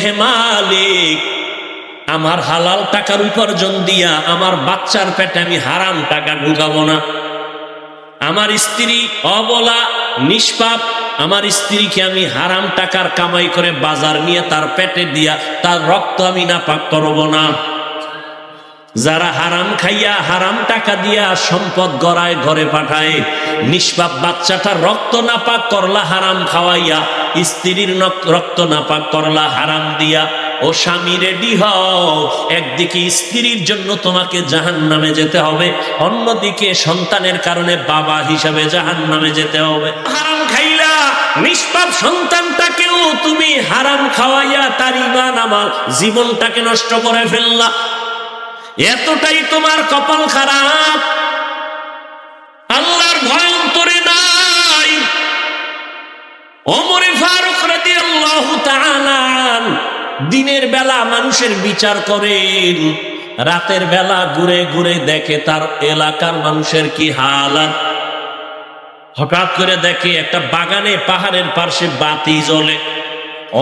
হে মালিক, আমার হালাল টাকার উপার্জন দিয়া আমার বাচ্চার পেটে আমি হারাম টাকা ঢুকাবো না। আমার স্ত্রী অবলা নিষ্পাপ, আমার স্ত্রীকে আমি হারাম টাকার কামাই করে বাজার নিয়ে তার পেটে দিয়া তার রক্ত আমি নাপাক করব না। যারা হারাম খাইয়া হারাম টাকা দিয়া সম্পদ গড়ায় ঘরে পাঠায়, নিষ্পাপ বাচ্চাটার রক্ত নাপাক করলা হারাম খাওয়াইয়া, স্ত্রীর রক্ত নাপাক করলা হারাম দিয়া। ও স্বামী রেডি হও, একদিকে স্ত্রীর জন্য তোমাকে জাহান্নামে যেতে হবে, অন্যদিকে সন্তানের কারণে বাবা হিসাবে জাহান্নামে যেতে হবে। হারাম খাইলা নিষ্পাপ সন্তানটাকেও তুমি হারাম খাওয়াইয়া তার ঈমান আমল জীবনটাকে নষ্ট করে ফেললা। এতটাই তোমার কপাল খারাপ, আল্লাহর ভয় অন্তরে নাই। ওমর ফারুক রাদিয়াল্লাহু তাআলা দিনের বেলা মানুষের বিচার করেন, রাতের বেলা ঘুরে ঘুরে দেখে তার এলাকার মানুষের কি হালাত। হঠাৎ করে দেখে একটা বাগানে পাহাড়ের পাশে বাতি জ্বলে।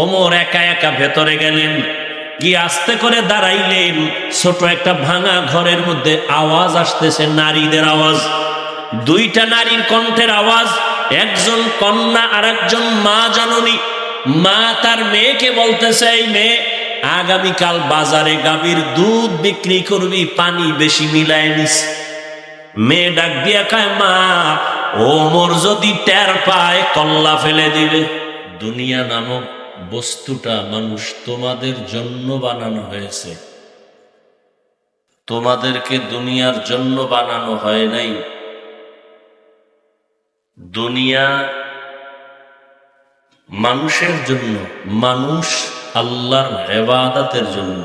ওমর একা একা ভেতরে গেলেন, গিয়ে আস্তে করে দাঁড়াইলেন। ছোট একটা ভাঙা ঘরের মধ্যে আওয়াজ আসতেছে, নারীদের আওয়াজ, দুইটা নারীর কণ্ঠের আওয়াজ। একজন কন্যা আর একজন মা জননী। মা তার মেয়েকে বলতেছে, এই মেয়ে, আগামীকাল বাজারে গাভীর দুধ বিক্রি করবি, পানি বেশি মিলায় নিস। মেয়ে ডাক দিয়া কয়, মা, ওমর যদি টের পায় কল্লা ফেলে দিবে। দুনিয়া নামক বস্তুটা মানুষ তোমাদের জন্য বানানো হয়েছে, তোমাদেরকে দুনিয়ার জন্য বানানো হয় নাই। দুনিয়া মানুষের জন্য, মানুষ আল্লাহর ইবাদতের জন্য।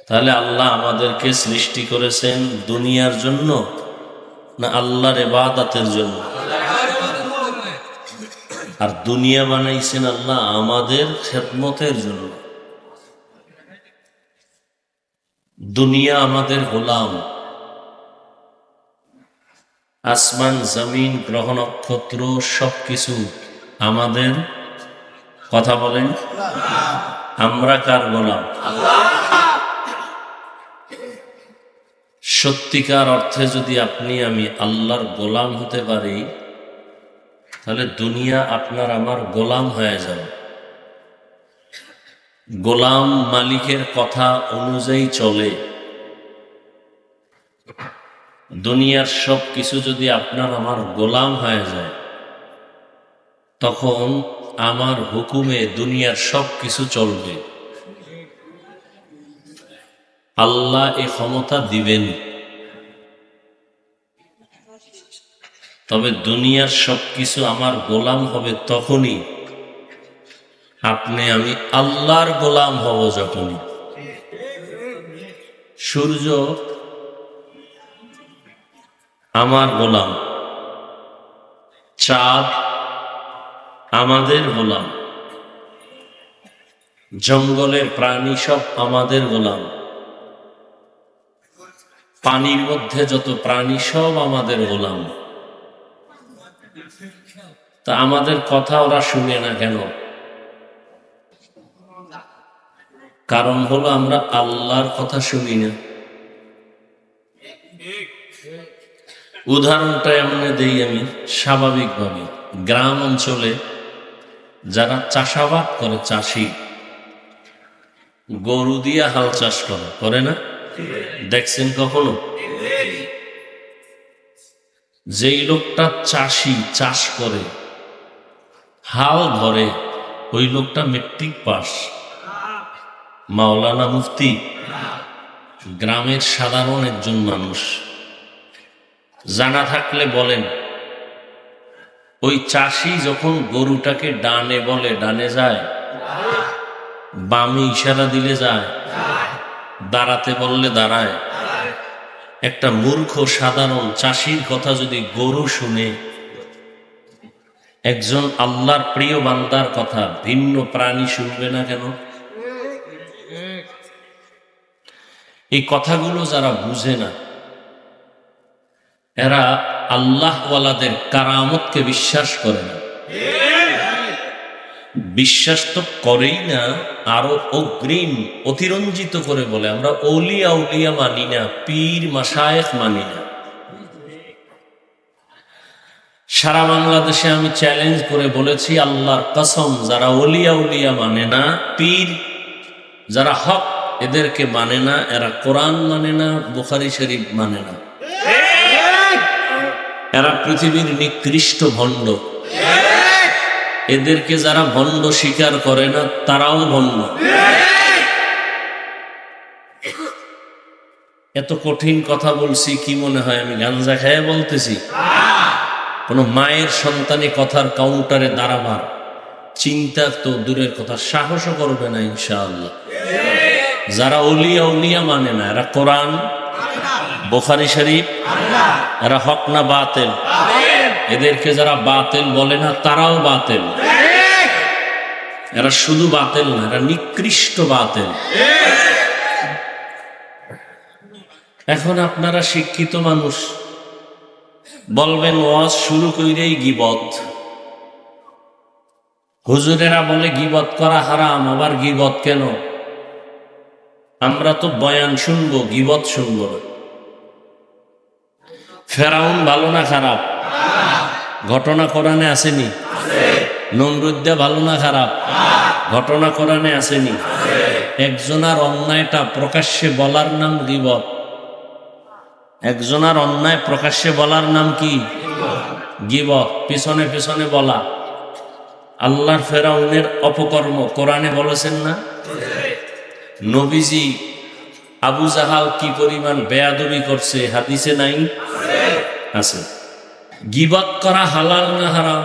তাহলে আল্লাহ আমাদেরকে সৃষ্টি করেছেন দুনিয়ার জন্য না আল্লাহর ইবাদতের জন্য? আর দুনিয়া বানাইছেন আল্লাহ আমাদের খেদমতের জন্য। দুনিয়া আমাদের গোলাম। আসমান জমিন গ্রহ নক্ষত্র সবকিছু আমাদের। কথা বলেন, আমরা কার গোলাম? সত্যিকার অর্থে যদি আপনি আমি আল্লাহর গোলাম হতে পারি, তাহলে দুনিয়া আপনার আমার গোলাম হয়ে যাবে। গোলাম মালিকের কথা অনুযায়ী চলে। দুনিয়ার সব কিছু যদি আপনার আমার গোলাম হয়ে যায়, তখন আমার হুকুমে দুনিয়ার সব কিছু চলবে। আল্লাহ এ ক্ষমতা দিবেন। তবে দুনিয়ার সবকিছু আমার গোলাম হবে তখনই, আপনি আমি আল্লাহর গোলাম হব যখনই। সূর্য আমার গোলাম, চাঁদ আমাদের গোলাম, জঙ্গলের প্রাণী সব আমাদের গোলাম, পানির মধ্যে যত প্রাণী সব আমাদের গোলাম। তা আমাদের কথা ওরা শুনে না কেন? কারণ হলো আমরা আল্লাহর কথা শুনি না। উদাহরণটা এমন দেই আমি, স্বাভাবিকভাবে গ্রাম অঞ্চলে যারা চাষাবাদ করে, চাষি গরু দিয়ে হাল চাষ করে না? দেখছেন কখনো? যেই লোকটা চাষি, চাষ করে, হাল ধরে, ওই লোকটা মেট্রিক পাস, মাওলানা, মুফতি, গ্রামের সাধারণ একজন মানুষ। জানা থাকলে বলেন, ওই চাষি যখন গরুটাকে ডানে বলে ডানে যায়, বামে ইশারা দিলে যায়, দাঁড়াতে বললে দাঁড়ায়। একটা মূর্খ সাধারণ চাষির কথা যদি গরু শুনে, একজন আল্লাহর প্রিয় বান্দার কথা ভিন্ন প্রাণী শুনবে না কেন? এই কথাগুলো যারা বুঝে না, এরা আল্লাহওয়ালাদের কারামতকে বিশ্বাস করে না। বিশ্বাস তো করেই না, আরো অগ্রিম অতিরঞ্জিত করে বলে আমরা অলিয়া উলিয়া মানি না, পীর মাশায়েখ মানি না। সারা বাংলাদেশে আমি চ্যালেঞ্জ করে বলেছি, আল্লাহর কসম, যারা অলিয়া উলিয়া মানে না, পীর যারা হক এদেরকে মানে না, এরা কোরআন মানে না, বুখারী শরীফ মানে না, এরা পৃথিবীর নিকৃষ্ট ভণ্ড। এদেরকে যারা ভণ্ড স্বীকার করে না তারাও ভণ্ড। এত কঠিন কথা বলছি, কি মনে হয় আমি গাঞ্জা খাইয়া বলতেছি? কোন মায়ের সন্তানি কথার কাউন্টারে দাঁড়াবার চিন্তা তো দূরের কথা, সাহসও করবে না ইনশাআল্লাহ। যারা অলিয়া উলিয়া মানে না, এরা কোরআন বুখারী শরীফ, এরা হক না বাতিল? এদেরকে যারা বাতিল বলে না তারাও বাতিল। এরা শুধু বাতিল না, এরা নিকৃষ্ট বাতিল। এখন আপনারা শিক্ষিত মানুষ, বলবেন ওয়াজ শুরু কইরেই গীবত। হুজুরেরা বলে গীবত করা হারাম, আবার গীবত কেন? আমরা তো বয়ান শুনবো, গীবত শুনবো না। ফেরাউন ভালো না খারাপ? ঘটনা কোরআনে আসেনি? নমরুদ্দা ভালো না খারাপ? ঘটনা কোরআনে আসেনি? একজনার অন্যায়টা প্রকাশ্যে বলার নাম গীবত। একজনার অন্যায় প্রকাশ্যে বলার নাম কি? গীবত। পিছনে পিছনে বলা। আল্লাহর ফেরাউনের অপকর্ম কোরআনে বলেছেন না? নবীজি আবু জাহাল কি পরিমাণ বেয়াদবি করছে হাদিসে নাই? আছে। গীবত করা হালাল না হারাম?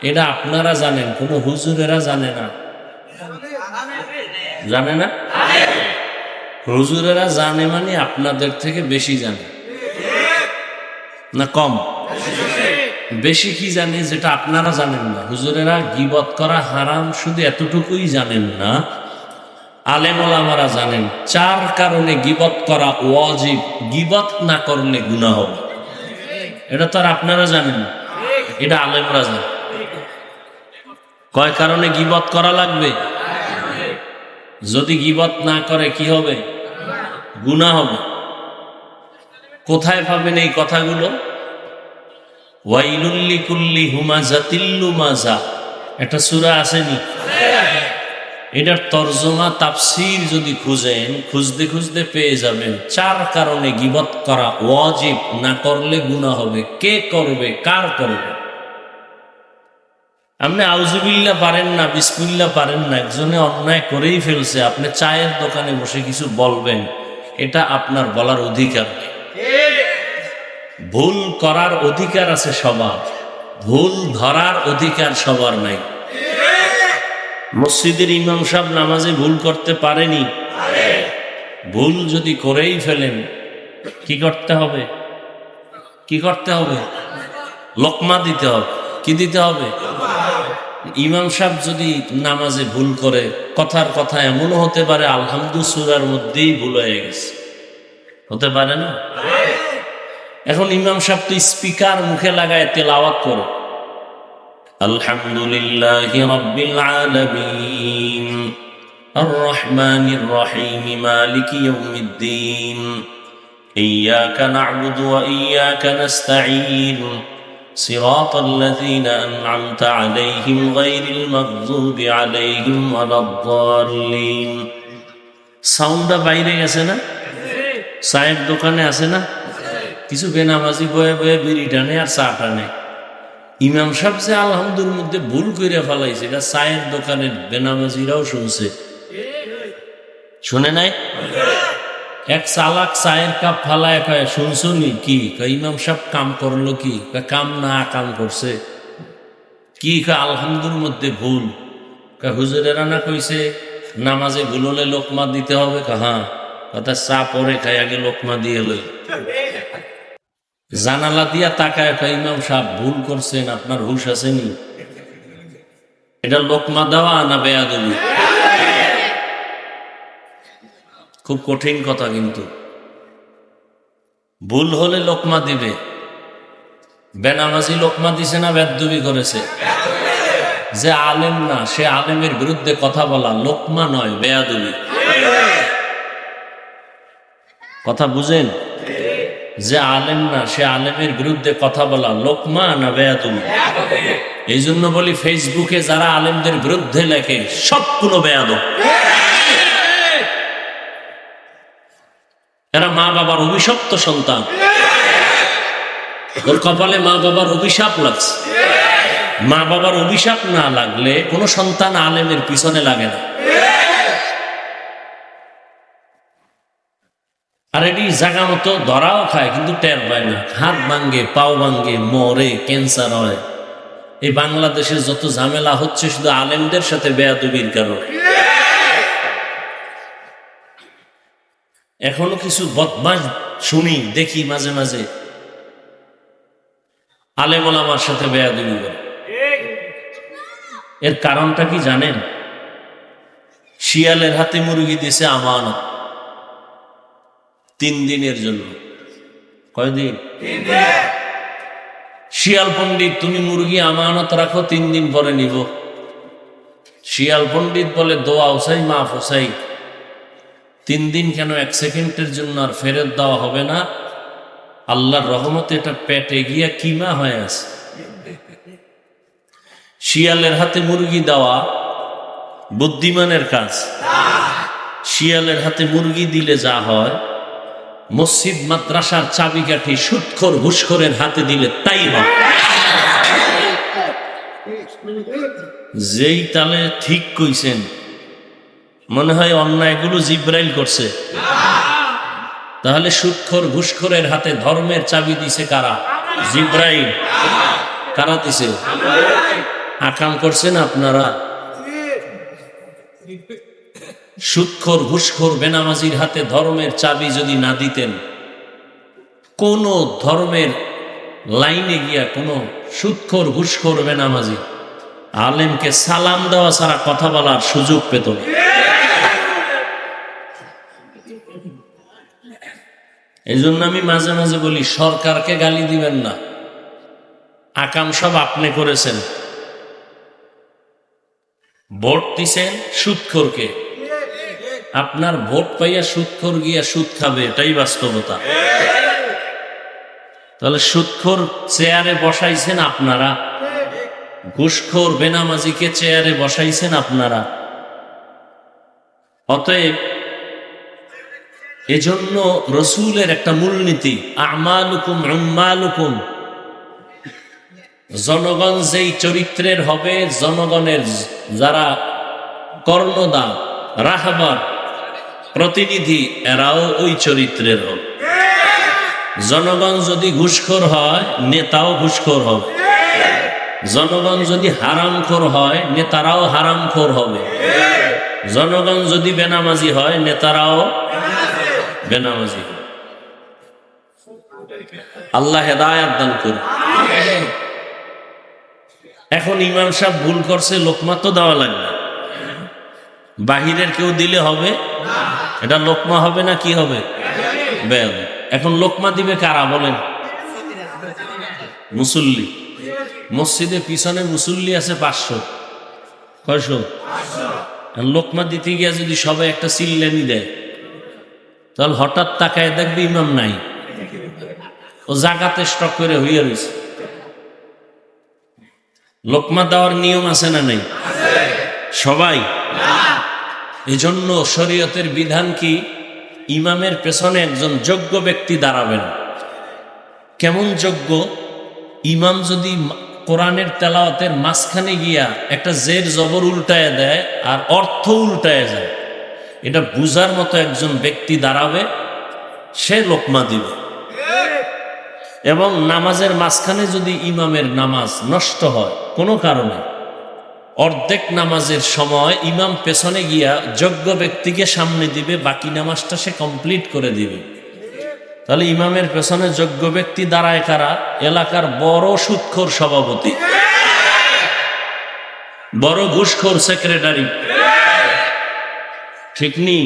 এটা আপনারা জানেন, কোন হুজুরেরা জানে না। জানে না? হুজুরেরা জানে মানে আপনাদের থেকে বেশি জানে না কম? বেশি কি জানে যেটা আপনারা জানেন না? হুজুরেরা গীবত করা হারাম শুধু এতটুকুই জানেন না, আলেম ওলামারা জানেন 4 কারণে গীবত করা ওয়াজিব, গীবত না করলে গুনাহ হবে। এটা তো আর আপনারা জানেন না, এটা আলেমরা জানে। কয় কারণে গীবত করা লাগবে? যদি গীবত না করে কি হবে? গুনাহ হবে। কোথায় পাবেন এই কথাগুলো? ওয়াইলুল লিকুল্লি হুমাযাতিল লুমাযা, একটা সূরা আসেনি? এটার তরজমা তাফসীর যদি খুঁজেন, খুঁজতে খুঁজতে পেয়ে যাবেন 4 কারণে গীবত করা ওয়াজিব, না করলে গুনাহ হবে। কে করবে? কার করবে? আপনি আউযুবিল্লাহ পারেন না, বিসমিল্লাহ পারেন না, একজনে অন্যায় করেই ফেলছে, আপনি চায়ের দোকানে বসে কিছু বলবেন, এটা আপনার বলার অধিকার নেই। ভুল করার অধিকার আছে সবার, ভুল ধরার অধিকার সবার নাই। মসজিদের ইমাম সাহেব নামাজে ভুল করতে পারেনি, ভুল যদি করেই ফেলেন কি করতে হবে? কি করতে হবে? লোকমা দিতে হবে। কি দিতে হবে? ইমাম সাহেব যদি নামাজে ভুল করে, কথার কথা এমনও হতে পারে আলহামদুলিল্লাহ সূরার মধ্যেই ভুল হয়ে গেছে, হতে পারে না? এখন ইমাম সাহেব তো স্পিকার মুখে লাগায় তেলাওয়াত করে, আলহামদুলিল্লাহি রাব্বিল আলামিন আর রহমানির রহিম মালিকি ইয়াউমিদ্দিন ইয়্যাকা না'বুদু ওয়া ইয়্যাকা নাস্তাঈন সিরাতাল্লাযীনা আন'আমতা আলাইহিম গায়রিল মাগযুবি আলাইহিম ওয়ালাদ-দাল্লিন। সাউন্ডটা বাইরে গেছে না? চায়ের দোকানে আছে না কিছু বেনামাজি বয়ে বয়ে বিড়ি টানে আর চা টানে। ইমাম সাহেব যে আলহামদুলিল্লাহর মধ্যে ভুল করে ফেলাইছে, এটা চায়ের দোকানের বেনামাজিরাও শুনছে, শুনে নাই? এক চালাক চায়ের কাপ ফালায় কয় শুনছনি কি? ইমাম সাহেব কাম করলো কি? কাম না কাম করছে কি? আলহামদুলিল্লাহর মধ্যে ভুল। হুজুরেরা না কইছে নামাজে ভুল হলে লোকমা দিতে হবে? হ্যাঁ। কথা চা পরে খাই, আগে লোকমা দিয়ে লই। জানালা দিয়া তাকায় ইমাম সাহেব ভুল করছেন, আপনার হুশ আসেনি? এটা লোকমা দেওয়া না বেয়াদবি? খুব কঠিন কথা, কিন্তু ভুল হলে লোকমা দিবে। বেনামাজি লোকমা দিছে না বেয়াদবি করেছে? যে আলেম না সে আলেমের বিরুদ্ধে কথা বলা লোকমা নয়, বেয়াদবি। কথা বুঝেন? যে আলেম না সে আলেমের বিরুদ্ধে কথা বলা লোকমা না বেয়াদবি? এই জন্য বলি ফেসবুকে যারা আলেমদের বিরুদ্ধে লেখে সবগুলো বেয়াদব। এরা মা বাবার অভিশপ্ত সন্তান। ওর কপালে মা বাবার অভিশাপ লাগছে। মা বাবার অভিশাপ না লাগলে কোনো সন্তান আলেমের পিছনে লাগে না। আর এটি জায়গা মতো ধরাও খায় কিন্তু টের পায় না। হাত ভাঙ্গে, পাও ভাঙ্গে, মরে, ক্যান্সার হয়। এই বাংলাদেশে যত ঝামেলা হচ্ছে শুধু আলেমদের সাথে বেয়াদবির কারণে। এখনো কিছু বদমাশ শুনি, দেখি মাঝে মাঝে আলেম ওলামার সাথে বেয়াদবি করে। এর কারণটা কি জানেন? শিয়ালের হাতে মুরগি দিছে আমানত 3 দিনের জন্য। কয়দিন? 3 দিন। শিয়াল পণ্ডিত, তুমি মুরগি আমানত রাখো, 3 দিন পরে নিব। শিয়াল পণ্ডিত বলে দোয়া ওসাই মাফ ওসাই, 3 দিন কেন, 1 সেকেন্ডের জন্য আর ফেরত দেওয়া হবে না। আল্লাহর রহমতে এটা পেটে গিয়া কিমা হয়ে আছে। শিয়ালের হাতে মুরগি দেওয়া বুদ্ধিমানের কাজ। শিয়ালের হাতে মুরগি দিলে যা হয়, মসজিদ মাদ্রাসার চাবিকাঠি সুদখোর ঘুষখোরের হাতে দিলে তাই হয়। যেই তালে ঠিক কইছেন, মনে হয় অন্যায়গুলো জিব্রাইল করছে। তাহলে সুদখোর ঘুষখোরের হাতে ধর্মের চাবি দিছে কারা? জিব্রাইল। কারা দিছে? আকাম করছেন আপনারা। সুদখোর ঘুষখোর বেনামাজির হাতে ধর্মের চাবি যদি না দিতেন, কোন ধর্মের লাইনে গিয়া কোন সুদখোর ঘুষখোর বেনামাজি আলেমকে সালাম দেওয়া ছাড়া কথা বলার সুযোগ পেত না। এই জন্য আমি মাঝে মাঝে বলি, সরকারকে গালি দিবেন না, আকাম সব আপনি করেছেন। ভোট দিছেন সুদখোরকে, আপনার ভোট পাইয়া সুদখোর গিয়া সুদ খাবে, এটাই বাস্তবতা। তাহলে সুদখোর চেয়ারে বসাইছেন আপনারা, ঘুষখোর বেনামাজিকে চেয়ারে বসাইছেন আপনারা। অতএব এজন্য রসুলের একটা মূলনীতি, আমালুকুম উম্মালুকুম, জনগণ যেই চরিত্রের হবে, জনগণের যারা কর্ণদার, রাহবার, প্রতিনিধি, এরাও ওই চরিত্রের হবে। জনগণ যদি ঘুষখোর হয়, নেতাও ঘুষখোর হবে। জনগণ যদি হারামখোর হয়, নেতারাও হারামখোর হবে। জনগণ যদি বেনামাজি হয়, নেতারাও বেনামাজি হবে। আল্লাহ হেদায়েত দান করুন। এখন ইমাম সাহেব ভুল করছে, লোকমা তো দেওয়া লাগবে। বাহিরের কেউ দিলে হবে? এটা লোকমা হবে না কি হবে? বেয়াদব। এখন লোকমা দিবে কারা বলেন? মুসল্লি। মসজিদে পিছনে মুসল্লি আছে 500। কয়শো? লোকমা দিতে গিয়া যদি সবাই একটা চিল্লানি দেয়, তাহলে হঠাৎ তাকায় দেখবে ইমাম নাই, ও জাগাতে স্টক করে হইয়া রয়েছে। লোকমা দেওয়ার নিয়ম আছে না নাই? সবাই। এজন্য শরীয়তের বিধান কি? ইমামের পেছনে একজন যোগ্য ব্যক্তি দাঁড়াবেন। কেমন যোগ্য? ইমাম যদি কোরআনের তেলাওয়াতের মাঝখানে গিয়া একটা জের জবর উল্টায় দেয় আর অর্থ উল্টায় যায়, এটা বুঝার মতো একজন ব্যক্তি দাঁড়াবে, সে লোকমা দিবে। এবং নামাজের মাঝখানে যদি ইমামের নামাজ নষ্ট হয় কোনো কারণে, অর্ধেক নামাজের সময় ইমাম পেছনে গিয়া যোগ্য ব্যক্তিকে সামনে দিবে, বাকি নামাজটা সে কমপ্লিট করে দিবে। তাহলে ইমামের পেছনে যোগ্য ব্যক্তি দাঁড়ায় কারা? এলাকার বড় সুদখোর সভাপতি, বড় ঘুষখোর সেক্রেটারি, ঠিক নি?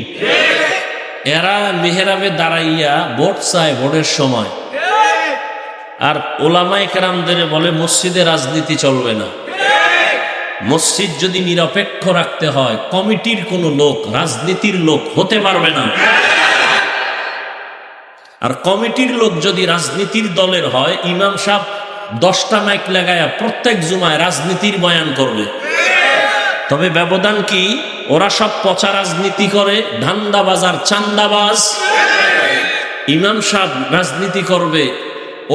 এরা মেহরাবে দাঁড়াইয়া ভোট চায় ভোটের সময়। আর ওলামায়ে কেরামদের বলে মসজিদে রাজনীতি চলবে না, মসজিদ যদি নিরপেক্ষ রাখতে হয়, কমিটির কোনো লোক রাজনীতির লোক হতে পারবে না। আর কমিটির লোক যদি রাজনীতির দলের হয়, ইমাম সাহেব 10টা মাইক লাগায়া প্রত্যেক জুমায় রাজনীতির বয়ান করবে। তবে ব্যবধান কি, ওরা সব পচা রাজনীতি করে, ধান্দাবাজার চান্দাবাজ। ইমাম সাহেব রাজনীতি করবে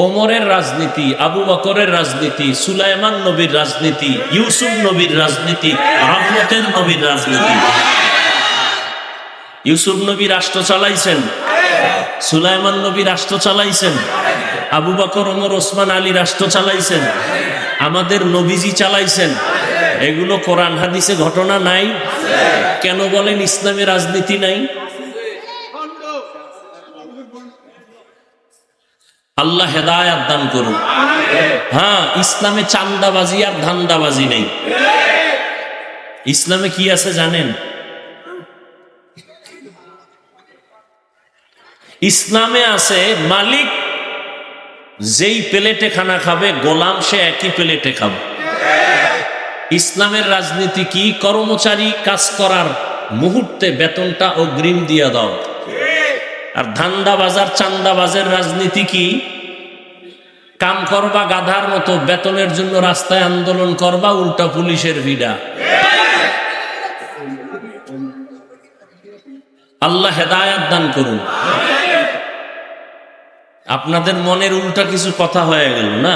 ওমরের রাজনীতি, আবু বকরের রাজনীতি, সুলাইমান নবীর রাজনীতি, ইউসুফ নবীর রাজনীতি, রহমতের নবীর রাজনীতি। ইউসুফ নবী রাষ্ট্র চালাইছেন, সুলাইমান নবী রাষ্ট্র চালাইছেন, আবু বকর, ওমর, ওসমান, আলী রাষ্ট্র চালাইছেন, আমাদের নবীজি চালাইছেন। এগুলো কোরআন হাদিসে ঘটনা নাই? কেন বলেন ইসলামে রাজনীতি নাই? আল্লাহ হেদায়াত দান করুন। হ্যাঁ, ইসলামে চান্দাবাজি আর ধান্দাবাজি নেই। ইসলামে কি আছে জানেন? ইসলামে আছে মালিক যেই প্লেটে খানা খাবে, গোলাম সে একই প্লেটে খাবে। ইসলামের রাজনীতি কি? কর্মচারী কাজ করার মুহূর্তে বেতনটা অগ্রিম দিয়া দাও। আর ধান্দাবাজার চান্দাবাজের রাজনীতি কি? কাম করবা গাধার মতো, বেতনের জন্য রাস্তায় আন্দোলন করবা, উল্টা পুলিশের ভিড়া। আল্লাহ হেদায়াত দান করুন। আপনাদের মনের উল্টা কিছু কথা হয়ে গেল না?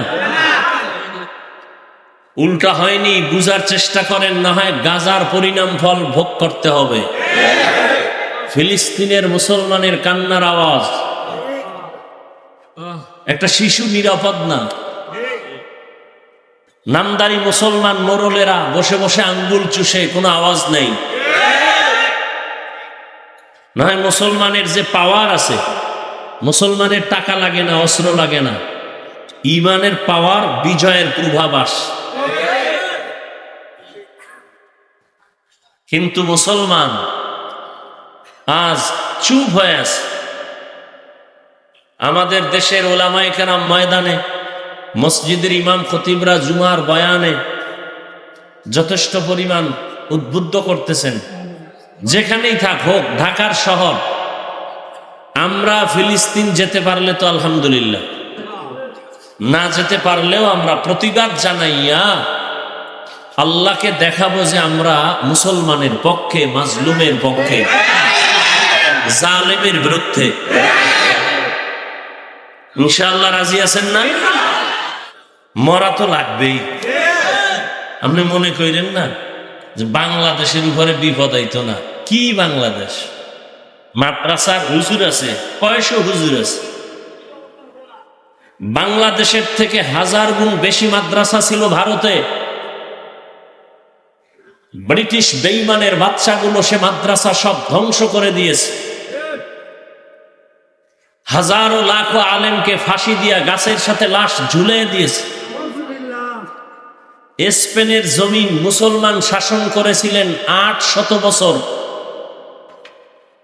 উল্টা হয়নি, বুঝার চেষ্টা করেন, না হয় গাজার পরিণাম ফল ভোগ করতে হবে। ফিলিস্তিনের মুসলমানের কান্নার আওয়াজ, একটা শিশু নিরাপদ না। নামদারি মুসলমান মোরলেরা বসে বসে আঙ্গুল চুষে, কোনো আওয়াজ নেই। না হয় মুসলমানের যে পাওয়ার আছে, মুসলমানের টাকা লাগে না, অস্ত্র লাগে না, ইমানের পাওয়ার, বিজয়ের পূর্বাভাস। কিন্তু মুসলমান আজ চুপ হয়ে আছে। আমাদের দেশের ওলামায়ে কেরাম ময়দানে, মসজিদের ইমাম খতিবরা জুমার বয়ানে যথেষ্ট পরিমাণ উদ্বুদ্ধ করতেছেন। যেখানেই থাক, হোক ঢাকার শহর, আমরা ফিলিস্তিন যেতে পারলে তো আলহামদুলিল্লাহ, না যেতে পারলেও আমরা প্রতিবাদ জানাইয়া আল্লাহকে দেখাবো যে আমরা মুসলমানের পক্ষে, মাজলুমের পক্ষে, জালেমের বিরুদ্ধে। ইনশাআল্লাহ রাজি আছেন না? মরা তো লাগবেই। আপনি মনে করেন না যে বাংলাদেশের উপরে বিপদ আইতো না? কি বাংলাদেশ? মাদ্রাসার হুজুর আছে, কয়শো হুজুর আছে। বাংলাদেশের থেকে 1000 গুণ বেশি মাদ্রাসা ছিল ভারতে। ব্রিটিশ বেঈমানের বাচ্চাগুলো সে মাদ্রাসা সব ধ্বংস করে দিয়েছে। হাজারো লাখো আলেমকে ফাঁসি দিয়া গাছের সাথে লাশ ঝুলিয়ে দিয়েছে। স্পেনের জমিন মুসলমান শাসন করেছিলেন 800 বছর।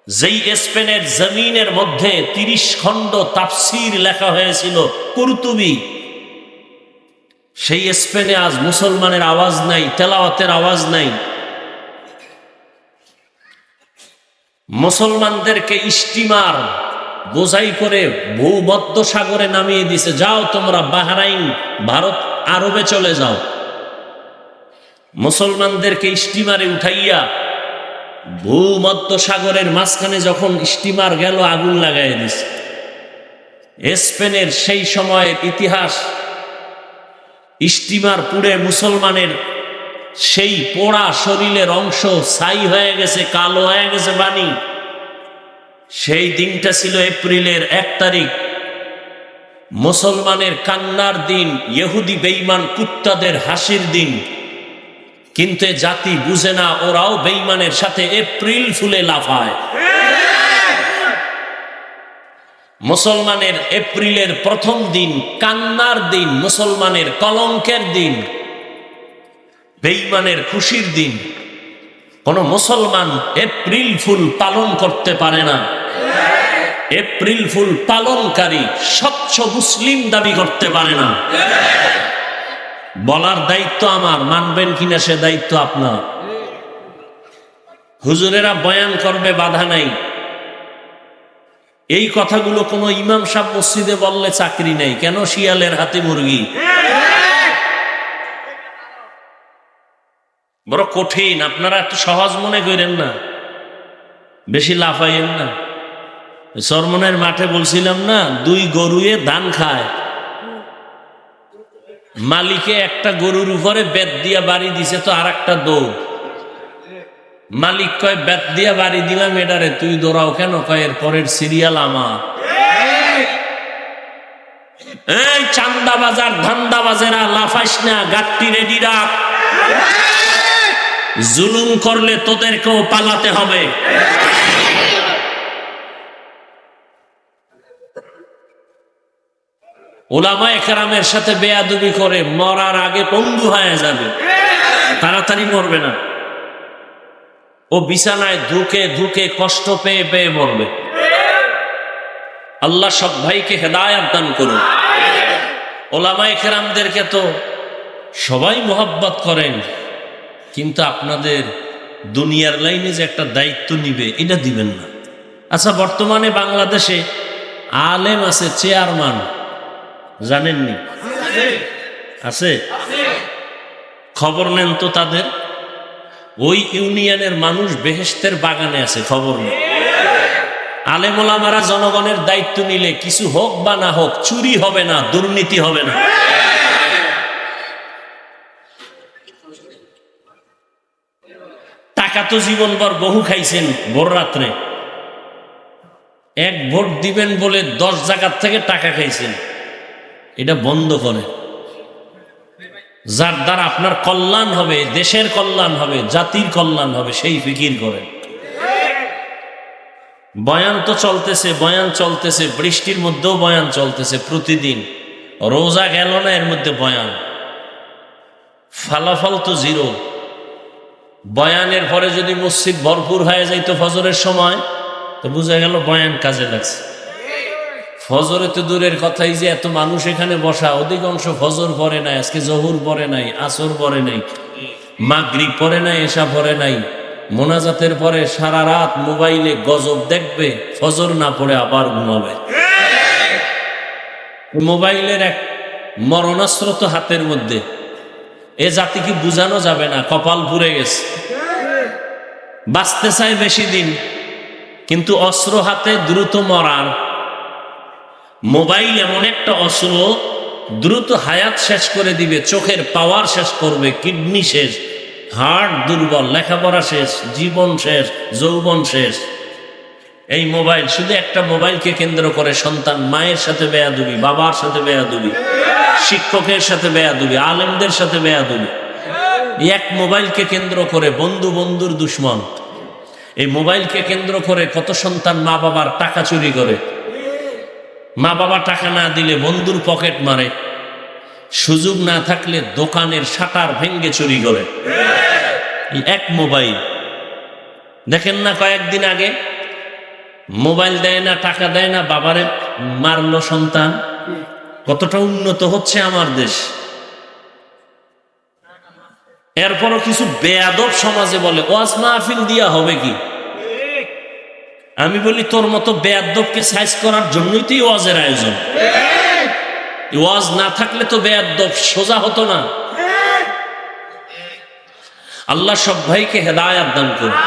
যেই স্পেনের জমিনের মধ্যে 30 খণ্ড তাফসীর লেখা হয়েছিল, কুরতুবী, সেই স্পেনে আজ মুসলমানের আওয়াজ নাই, তেলাওয়াতের আওয়াজ নাই। মুসলমানদেরকে স্টিমার বোঝাই করে ভূমধ্য সাগরে নামিয়ে দিছে, যাও তোমরা বাহরাইন, ভারত, আরবে চলে যাও। মুসলমানদেরকে স্টিমারে উঠাইয়া ভূমধ্য সাগরের মাঝখানে যখন স্টিমার গেল, আগুন লাগাই দিছে। স্পেনের সেই সময়ের ইতিহাস, স্টিমার পুড়ে মুসলমানের সেই পোড়া শরীরের অংশ ছাই হয়ে গেছে, কালো হয়ে গেছে বানি। সেই দিনটা ছিল এপ্রিলের 1 তারিখ, মুসলমানের কান্নার দিন, ইহুদি বেঈমান কুত্তাদের হাসির দিন। কিন্তু জাতি বুঝে না, ওরাও বেঈমানের সাথে এপ্রিল ফুলে লাফায়। মুসলমানের এপ্রিলের প্রথম দিন কান্নার দিন, মুসলমানের কলঙ্কের দিন, বেঈমানের খুশির দিন। কোন মুসলমান এপ্রিল ফুল পালন করতে পারে না। এপ্রিল ফুল পালনকারী স্বচ্ছ মুসলিম দাবি করতে পারে না। বলার দায়িত্ব আমার, মানবেন কিনা সে দায়িত্ব আপনার। হুজুরেরা বয়ান করবে, বাধা নাই। এই কথাগুলো কোন ইমাম সাহেব মসজিদে বললে চাকরি নাই, কেন? শিয়ালের হাতে মুরগি। বড় কঠিন, আপনারা একটু সহজ মনে করেন না, বেশি লাফাইয়েন না। চরমনের মাঠে বলছিলাম না, দুই গরুয়ে ধান খায়, মালিকে একটা গরুর উপরে বেত দিয়া বাড়ি দিছে, তো আর একটা দৌড়। মালিক কয়, বেত দিয়া বাড়ি দিলাম এটারে, তুই দৌড়াও কেন? কয়, এর পরের সিরিয়াল আমার। এই চান্দা বাজার ধান্দা বাজেরা, লাফাইস না, গাট্টি রেডি রাখ। জুলুম করলে তোদেরকেও পালাতে হবে। ওলামায়ে কেরামের সাথে বেয়াদবি করে মরার আগে পঙ্গু হয়ে যাবে, তাড়াতাড়ি মরবে না। ও বিছানায় ধুকে ধুকে কষ্ট পেয়ে পেয়ে মরবে। আল্লাহ সব ভাইকে হেদায়েত দান করুন। ওলামায়ে কেরামদেরকে তো সবাই মোহাব্বত করেন, কিন্তু আপনাদের দুনিয়ার লাইনে যে একটা দায়িত্ব নিবে, এটা দিবেন না। আচ্ছা, বর্তমানে বাংলাদেশে আলেম আছে, চেয়ারম্যান, জানেননি? আছে, খবর নেন তো তাদের। ওই ইউনিয়নের মানুষ বেহেশতের বাগানে আছে, খবর নেই। আলেম ওলামারা জনগণের দায়িত্ব নিলে কিছু হোক বা না হোক, চুরি হবে না, দুর্নীতি হবে না। টাকা তো জীবনভর বহু খাইছেন, ভোর রাত্রে এক ভোট দিবেন বলে 10 জায়গার থেকে টাকা খাইছেন, এটা বন্ধ করে। যার দ্বারা আপনার কল্যাণ হবে, দেশের কল্যাণ হবে, জাতির কল্যাণ হবে, সেই ফিকির করেন। বয়ান তো চলতেছে, বয়ান চলতেছে, বৃষ্টির মধ্যেও বয়ান চলতেছে প্রতিদিন। রোজা গেল না, এর মধ্যে বয়ান, ফলাফল তো জিরো। বয়ানের পরে যদি মসজিদ ভরপুর হয়ে যাইতো ফজরের সময়, তো বোঝা গেল বয়ান কাজে লাগছে। ফজরে তো দূরের কথাই, যে এত মানুষ এখানে বসা, অধিকাংশ ফজর পড়ে নাই, আজকে জহুর পড়ে নাই, আসর পড়ে নাই, মাগরিব পড়ে নাই, এশা পড়ে নাই। মোনাজাতের পরে সারা রাত মোবাইলে গজব দেখবে, ফজর না পড়ে আবার ঘুমাবে। মোবাইলের এক মরণাস্ত্র তো হাতের মধ্যে, এ জাতি কি বুঝানো যাবে না, কপাল পুড়ে গেছে। বাঁচতে চায় বেশি দিন, কিন্তু অস্ত্র হাতে দ্রুত মরার। মোবাইল এমন একটা অস্ত্র, দ্রুত হায়াত শেষ করে দিবে, চোখের পাওয়ার শেষ করবে, কিডনি শেষ, হার্ট দুর্বল, লেখাপড়া শেষ, জীবন শেষ, যৌবন শেষ। এই মোবাইল, শুধু একটা মোবাইলকে কেন্দ্র করে সন্তান মায়ের সাথে বেয়াদবি, বাবার সাথে বেয়াদবি, শিক্ষকের সাথে বেয়াদবি, আলেমদের সাথে বেয়াদবি। এক মোবাইলকে কেন্দ্র করে বন্ধু বন্ধুর দুশ্মন। এই মোবাইলকে কেন্দ্র করে কত সন্তান মা বাবার টাকা চুরি করে, মা বাবা টাকা না দিলে বন্ধুর পকেট মারে, সুযোগ না থাকলে দোকানের শাটার ভেঙ্গে চুরি করে। এক মোবাইল। দেখেন না, কয়েকদিন আগে মোবাইল দেয় না, টাকা দেয় না, বাবারে মারলো সন্তান। কতটা উন্নত হচ্ছে আমার দেশ। এরপরও কিছু বেয়াদব সমাজে বলে, ওয়াজ মাহফিল দিয়া হবে কি? আমি বলি, তোর মতো বেয়াদবকে সাইজ করার জন্যই তো ওয়াজের আয়োজন। ওয়াজ না থাকলে তো বেয়াদব সোজা হতো না। আল্লাহ সব ভাইকে হেদায়েত দান করুন।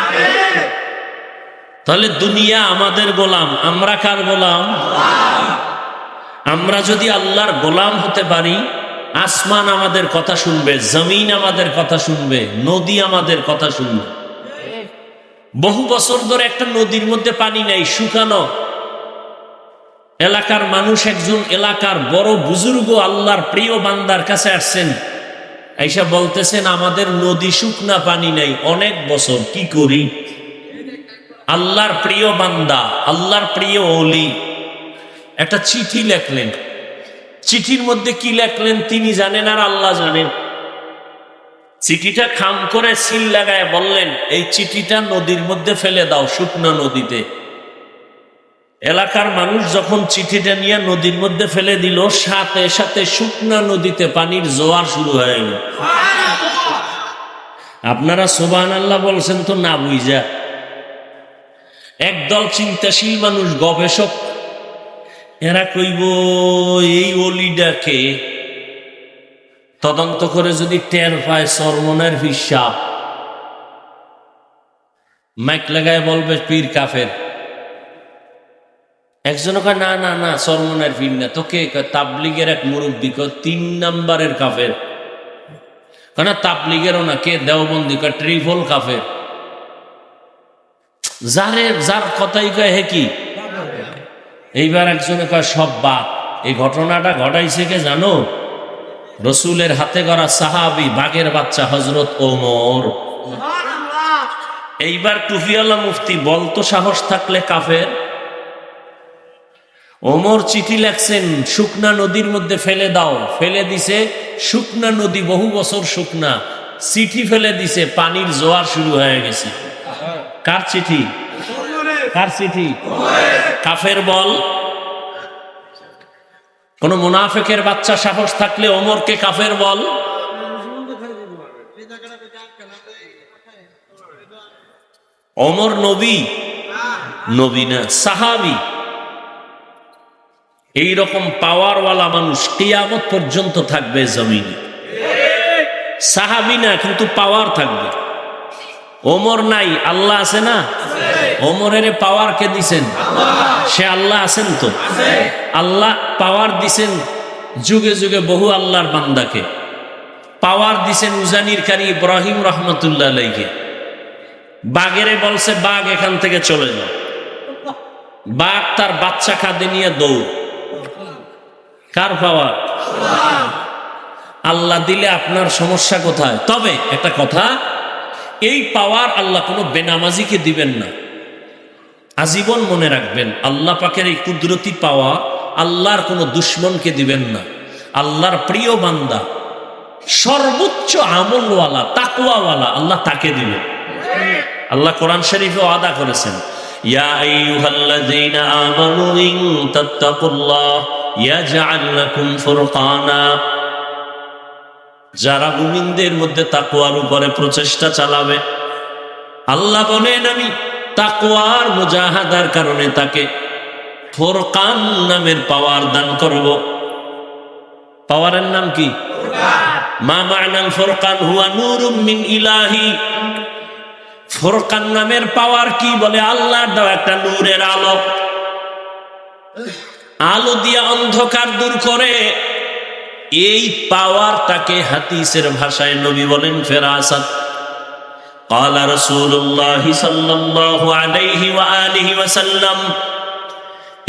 তাহলে দুনিয়া আমাদের গোলাম, আমরা কার গোলাম? আমরা যদি আল্লাহর গোলাম হতে পারি, আসমান আমাদের কথা শুনবে, জমিন আমাদের কথা শুনবে, নদী আমাদের কথা শুনবে। বহু বছর ধরে একটা নদীর মধ্যে পানি নাই, শুকানো। এলাকার মানুষ, একজন এলাকার বড় বুজুর্গ আল্লাহর প্রিয় বান্দার কাছে আসছেন, আইসা বলতেছেন, আমাদের নদী শুকনা, পানি নাই, অনেক বছর, কি করি? আল্লাহর প্রিয় বান্দা, আল্লাহর প্রিয় ওলি একটা চিঠি লেখলেন। চিঠির মধ্যে কি লেখলেন তিনি জানেন, আর আল্লাহ জানেন। চিঠিটা খাম করে সিল লাগায় বললেন, এই চিঠিটা নদীর মধ্যে ফেলে দাও, শুকনো নদীতে। এলাকার মানুষ যখন চিঠিটা নিয়ে নদীর মধ্যে ফেলে দিল, সাথে সাথে শুকনা নদীতে পানির জোয়ার শুরু হয়ে গেল। আপনারা সুবহানাল্লাহ বলছেন তো না বুঝা। একদল চিন্তাশীল মানুষ, গবেষক, এরা কইব এই অলিটাকে তদন্ত করে যদি টের পায় চরমনের হিসাব, মাইক লাগায় বলবে পীর কাফের। একজন কয় না না না, চরমনের পীর না, তোকে তাবলিগের এক মুরব্বী 3 নাম্বারের কাফের। কেন তাবলিগেরও না, কে দেওবন্দি ট্রিপল কাফের। যার কথাই কয় হে কি। এইবার একজনে কয় সব বাদ। এই ঘটনাটা ঘটাইছে কে জানো? রসুলের হাতে গড়া সাহাবী, বাঘের বাচ্চা হযরত ওমর। এইবার টুপিওয়ালা মুফতি বলতো সাহস থাকলে কাফের। ওমর চিঠি লেখছেন, শুকনা নদীর মধ্যে ফেলে দাও। ফেলে দিছে, শুকনা নদী বহু বছর শুকনা, চিঠি ফেলে দিছে, পানির জোয়ার শুরু হয়ে গেছে। কার চিঠি? কার চিঠি? কাফের বল। কোন মুনাফিকের বাচ্চা সাহস থাকলে ওমরকে কাফের বল। ওমর নবী? নবী না, সাহাবী। এইরকম পাওয়ারওয়ালা মানুষ কিয়ামত পর্যন্ত থাকবে জমিনে। সাহাবী না, কিন্তু পাওয়ার থাকবে। ওমর নাই, আল্লাহ আছে না? ওমরের পাওয়ার কে দিছেন? সে আল্লাহ আছেন তো। আল্লাহ পাওয়ার দিছেন যুগে যুগে বহু আল্লাহর বান্দাকে। পাওয়ার দিছেন উজানির কারি ইব্রাহিম রহমতুল্লাহ আলাইহি। বাঘেরে বলছে বাঘ এখান থেকে চলে যাও, বাঘ তার বাচ্চা কাঁধে নিয়ে দৌড়। কার পাওয়ার? আল্লাহ দিলে আপনার সমস্যা কোথায়? তবে একটা কথা, এই পাওয়ার আল্লাহ কোনো বেনামাজিকে দিবেন না। আজীবন মনে রাখবেন, আল্লাহ পাকের এই কুদরতি পাওয়া আল্লাহর কোনো দুশ্মনকে দিবেন না। আল্লাহর প্রিয় বান্দা, সর্বোচ্চ আমলওয়ালা, তাকওয়াওয়ালা, আল্লাহ তাকে দিবেন। আল্লাহ কোরআন শরীফে ওয়াদা করেছেন, ইয়া আইয়ুহাল্লাযীনা আমানু ইন তাত্তাকুল্লাহ ইয়াজআল লাকুম ফুরকানা। যারা মুমিনদের মধ্যে তাকওয়ার উপরে প্রচেষ্টা চালাবে, আল্লাহ বলেন আমি তাকওয়ার মুজাহাদার কারণে তাকে ফুরকান নামের পাওয়ার দান করব। পাওয়ারের নাম কি? মা মা'নাল ফুরকান হুয়া নূরুম মিন ইলাহি। ফুরকান নামের পাওয়ার কি? বলে আল্লাহর দেওয়া একটা নূরের আলো। আলো দিয়ে অন্ধকার দূর করে। এই পাওয়ারটাকে হাদিসের ভাষায় নবী বলেন ফেরাসাত। قال رسول الله صلى الله عليه وآله وسلم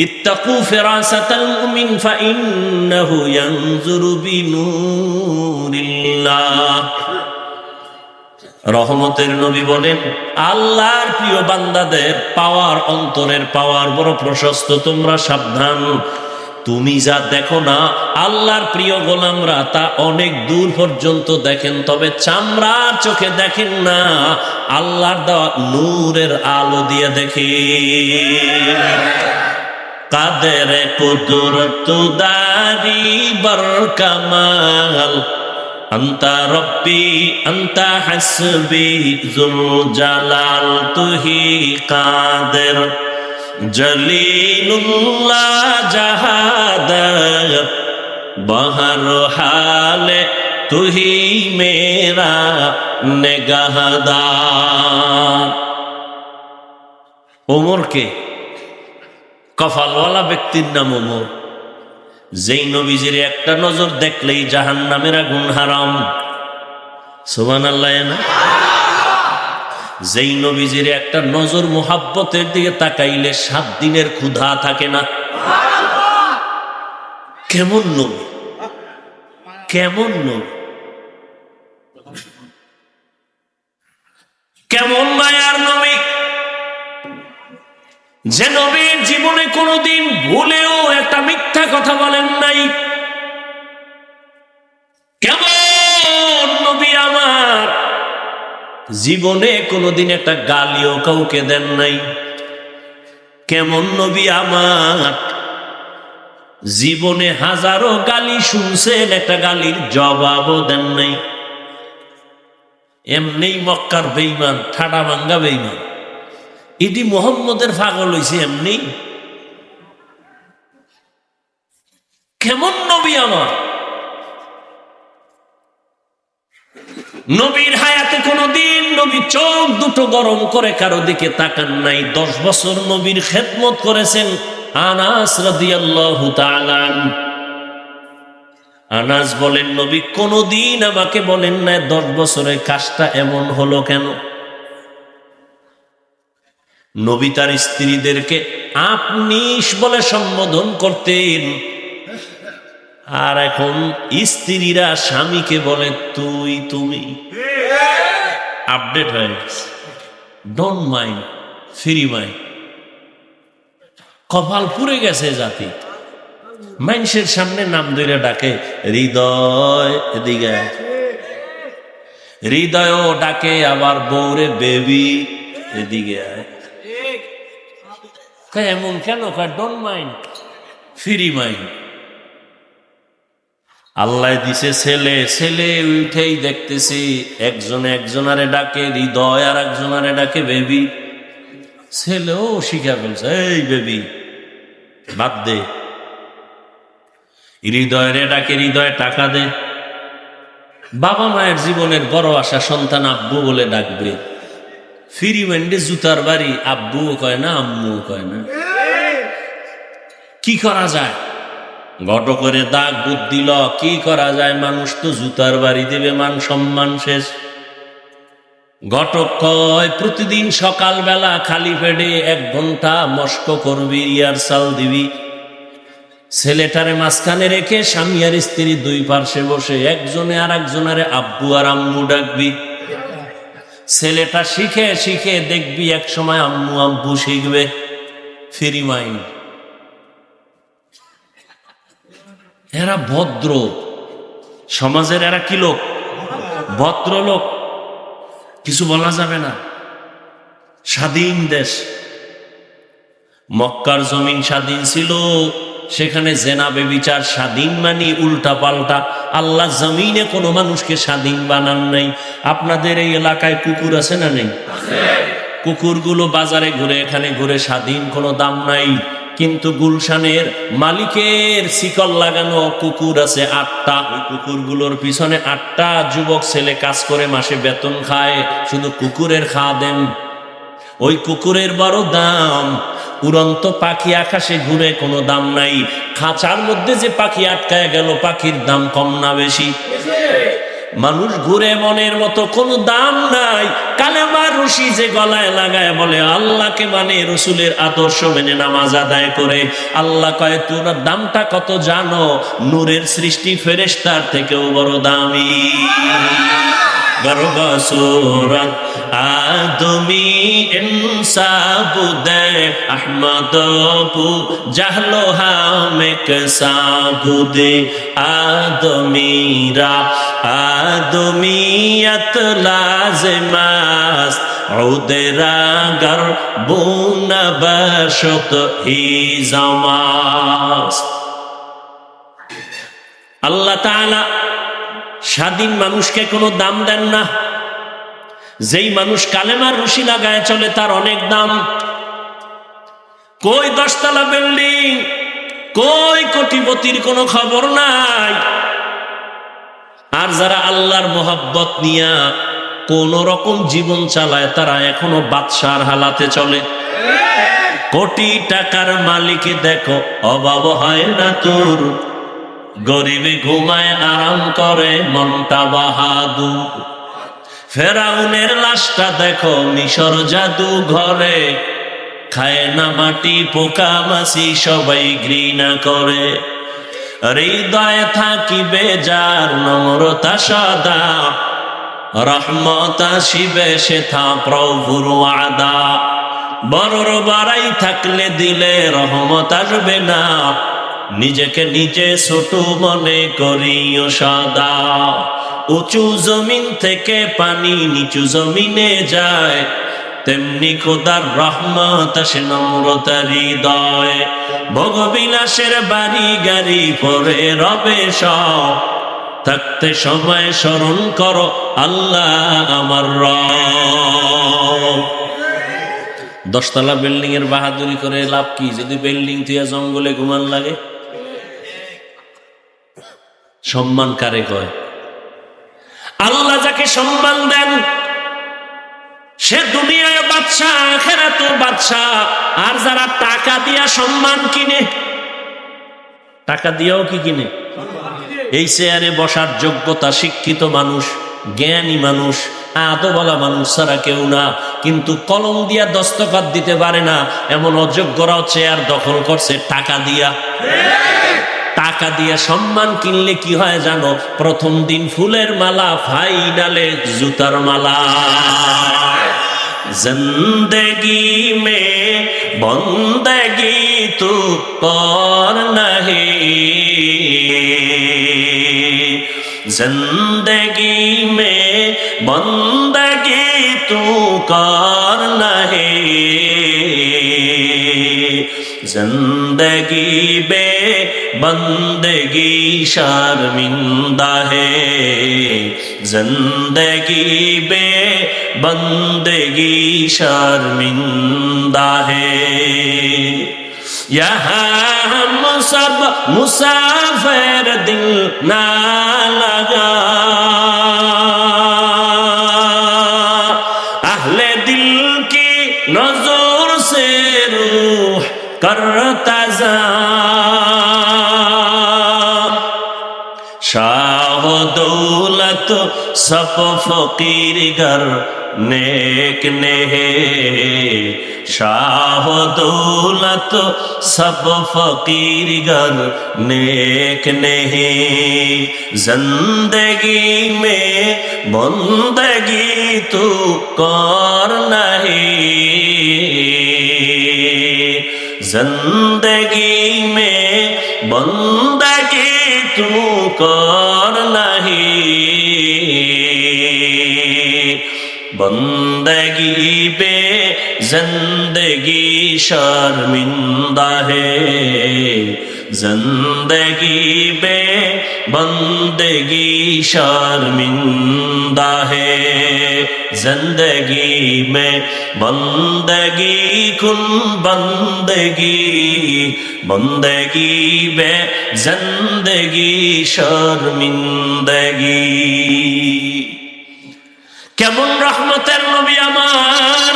اتقوا فراسة المؤمن فإنه ينظر بنور الله। রহমতের নবী বলেন, আল্লাহর প্রিয় বান্দাদের পাওয়ার, অন্তরের পাওয়ার বড় প্রশস্ত, তোমরা সাবধান। তুমি যা দেখো না, আল্লাহর প্রিয় গোলামরা তা অনেক দূর পর্যন্ত দেখেন, তবে চামড়ার চোখে দেখেন না, আল্লাহর দেওয়া নূরের আলো দিয়ে দেখে। কাদের কুদরত দারি বরকামাল আন্তা রব্বি আন্তা হাসবি যুল জালাল তুহি কাদের জলিলুল্লাহ জাহাদাত বহর হালে তুহি মেরা নেগাহদার। ওমরকে কপালওয়ালা ব্যক্তির নাম ওমর। যেই নবীজির একটা নজর দেখলেই জাহান্নামের আগুন হারাম। সুবহানাল্লাহ না? যেই নবীজির একটা নজর মোহাব্বতের দিকে তাকাইলে 7 দিনের ক্ষুধা থাকে না। কেমন নবী, কেমন নবী, কেমন মায়ার নবী, যে নবীর জীবনে কোনোদিন ভুলেও একটা মিথ্যা কথা বলেন নাই। কেমন নবী আমার, জীবনে কোনোদিন একটা গালিও কাউকে দেন নাই। কেমন নবী আমার, জীবনে হাজারো গালি শুনছেন, একটা গালির জবাবও দেন নাই। এমনি মক্কার বেঈমান, ঠাডা ভাঙ্গা বেঈমান, এটি মুহাম্মদের পাগল হইছে এমনি। কেমন নবী আমার, নবীর হায়াতে কোনদিন নবী চোখ দুটো গরম করে কারো দিকে তাকান নাই। 10 বছর নবীর খেদমত করেছেন আনাস রাদিয়াল্লাহু তাআলা। আনাস বলেন, নবী কোনদিন আমাকে বলেন না 10 বছরের কাজটা এমন হলো কেন। নবী তার স্ত্রীদেরকে আপনি বলে সম্বোধন করতেন, আর এখন স্ত্রীরা স্বামীকে বলে তুই, তুমি। আপডেট হয়ে গেছে, ডোন্ট মাইন্ড, ফ্রি মাইন্ড। কপাল পুড়ে গেছে জাতি, মানুষের সামনে নাম ধরে ডাকে হৃদয়, এদিকে হৃদয়ও ডাকে, আবার বউরে বেবি, এদিকে এমন কেন? Don't mind, free mind. Allah দিছে ছেলে, ছেলে উঠেই দেখতেছি একজনে একজনারে ডাকে হৃদয়, আর একজনারে ডাকে বেবি। ছেলেও শিখা ফেলছে, এই বেবি বাদ দে। হৃদয়ের ডাকে হৃদয় টাকা দে। বাবা মায়ের জীবনের বড় আশা সন্তান আব্বু বলে ডাকবে। ফ্রি মাইন্ডে জুতার বাড়ি, আব্বুও কয় না, আম্মুও কয় না। কি করা যায়? ঘটকের দাগ বুদ্ধি ল, কি করা যায়? মানুষ তো জুতার বাড়ি দেবে, মান সম্মান শেষ। ঘটক কয় প্রতিদিন সকালবেলা খালি পেটে 1 ঘন্টা মস্ক করবি, রিহার্সাল দিবি। ছেলেটারে মাঝখানে রেখে স্বামী আর স্ত্রী 2 পার্শ্বে বসে একজনে আর একজনারে আব্বু আর আম্মু ডাকবি। ছেলেটা শিখে শিখে দেখবি এক সময় আম্মু আব্বু শিখবে। Free mind. এরা ভদ্র সমাজের, এরা কি লোক? ভদ্রলোক, কিছু বলা যাবে না। স্বাধীন দেশ, মক্কার জমিন স্বাধীন ছিল, সেখানে জেনা বেবিচার স্বাধীন মানি উল্টা পাল্টা। আল্লাহ জমিনে কোনো মানুষকে স্বাধীন বানান নাই। আপনাদের এই এলাকায় কুকুর আছে না নেই? কুকুরগুলো বাজারে ঘুরে, এখানে ঘুরে, স্বাধীন, কোনো দাম নাই। কিন্তু গুলশানের মালিকের শিকল লাগানো কুকুর আছে 8টা। ওই কুকুরগুলোর পিছনে 8টা যুবক ছেলে কাজ করে, মাসে বেতন খায়, শুধু কুকুরের খাদেম। ওই কুকুরের বড় দাম। উড়ন্ত পাখি আকাশে ঘুরে, কোনো দাম নাই। খাঁচার মধ্যে যে পাখি আটকায় গেল, পাখির দাম কম না বেশি? মানুষ ঘুরে মনের মতো, কোনো দাম নাই। কালেমার রশি যে গলায় লাগায় বলে আল্লাহকে মানে, রসুলের আদর্শ মেনে নামাজ আদায় করে, আল্লাহ কয় তোর দামটা কত জানো? নূরের সৃষ্টি ফেরেশতার থেকেও বড় দামি। গর্ব সুরত আদমি ইনসাব দে আহমদ পু জাহলো হামেক সাবুদে আদমিরা আদমিয়ত লাজমাস উদরা গর বুনা বশত হি জামাস। আল্লাহ তাআলা স্বাধীন মানুষকে কোনো দাম দেন না। যেই মানুষ কালেমার রশি লাগায় চলে, তার অনেক দাম। কই 10 তলা বিল্ডিং, কই কোটিপতির কোনো খবর নাই। আর যারা আল্লাহর মোহাব্বত নিয়া কোন রকম জীবন চালায়, তারা এখনো বাদশার হালাতে চলে। কোটি টাকার মালিক দেখো, অভাব হয় না তোর। গরিবে ঘুমায় আরাম করে, মনটা বাহাদুর। ফেরাউনের লাশটা দেখো, মিশর জাদু ঘরে। খায় না মাটি, পোকা মাছি, সবাই ঘৃণা করে। হৃদয়ে থাকিবে যার নম্রতা সদা, রহমত আসিবে সেথা প্রভুর ওয়াদা। বড়র বাড়াই থাকলে দিলে রহমত আসবে না, নিজেকে নিজে ছোট মনে করিও সদা। উঁচু জমিন থেকে পানি নিচু জমিনে যায়, তেমনি খোদার রহমত আসে নম্রতার হৃদয়। ভোগবিলাসের বাড়ি গাড়ি পরে রবে সব, থাকতে সময় স্মরণ করো আল্লাহ আমার রব। 10 তলা বিল্ডিং এর বাহাদুরি করে লাভ কি যদি বিল্ডিং তুইয়া জঙ্গলে ঘুমান লাগে? সম্মান কারে কয়? আল্লাহ যাকে সম্মান দেন সে দুনিয়ায় বাদশা, আখিরাতেও বাদশা। আর যারা টাকা দিয়া সম্মান কিনে, টাকা দিয়েও কি কিনে? এই চেয়ারে বসার যোগ্যতা শিক্ষিত মানুষ, জ্ঞানী মানুষ, আদওয়ালা মানুষ ছাড়া কেউ না। কিন্তু কলম দিয়া দস্তখত দিতে পারে না এমন অযোগ্যরাও চেয়ার দখল করছে টাকা দিয়া। টাকা দিয়ে সম্মান কিনলে কি হয় জানো? প্রথম দিন ফুলের মালা, ফাইনালে জুতার মালা। জিন্দগি মে বন্দগি তু কর নাহি, জিন্দগি মে বন্দগি তু কর নাহি, जिंदगी बे बंदगी शर्मिंदा है, जिंदगी बे बंदगी शर्मिंदा है। यहाँ हम सब मुसाफिर दिल ना लगा, अहले दिल की नजर से रूह करता जा, शाह दौलत सब फकीर घर नेक ने है, शाह दौलत सब फकीर घर नेक ने है। जिंदगी में बंदगी तू कर नहीं, जिंदगी में बंदगी तू कर नहीं, बंदगी बे जिंदगी शर्मिंदा है, जिंदगी बे बंदगी शर्मिंदा है। जिंदगी में बंदगी कुन बंदगी, बंदगी बे जिंदगी शर्मिंदगी। কেমন রহমতের নবী আমার,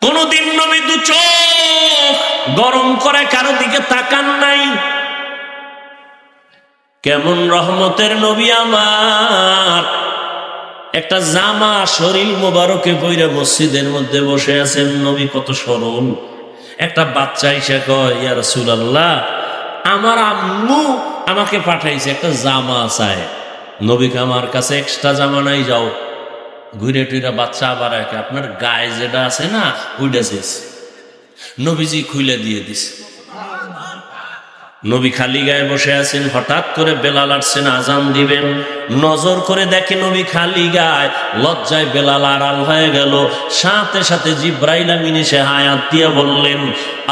কোনদিন নবী দু চোখ গরম করে কারো দিকে তাকান নাই। কেমন রহমতের নবী আমার, একটা জামা শরীর মোবারকে পইরা মসজিদের মধ্যে বসে আছেন, নবী কত সরল। একটা বাচ্চা এসে কয়, ইয়া রাসূলুল্লাহ, আমার আম্মু আমাকে পাঠাইছে, একটা জামা চায়। নবীকে আমার কাছে এক্সট্রা জামা নাই, যাও ঘুরে টুইরা বাচ্চা আবার একে আপনার গায়ে যেটা আছে না ওইটা চেয়েছে। নবীজি খুলে দিয়ে দিছে। নবী খালি গায়ে বসে আছেন, হঠাৎ করে বেলাল আসছেন আজান দিবেন, নজর করে দেখে নবী খালি গায়ে। লজ্জায় বেলাল আড়াল হয়ে গেল। সাথে সাথে জিব্রাইল আমিন এসে আয়াত দিয়ে বললেন,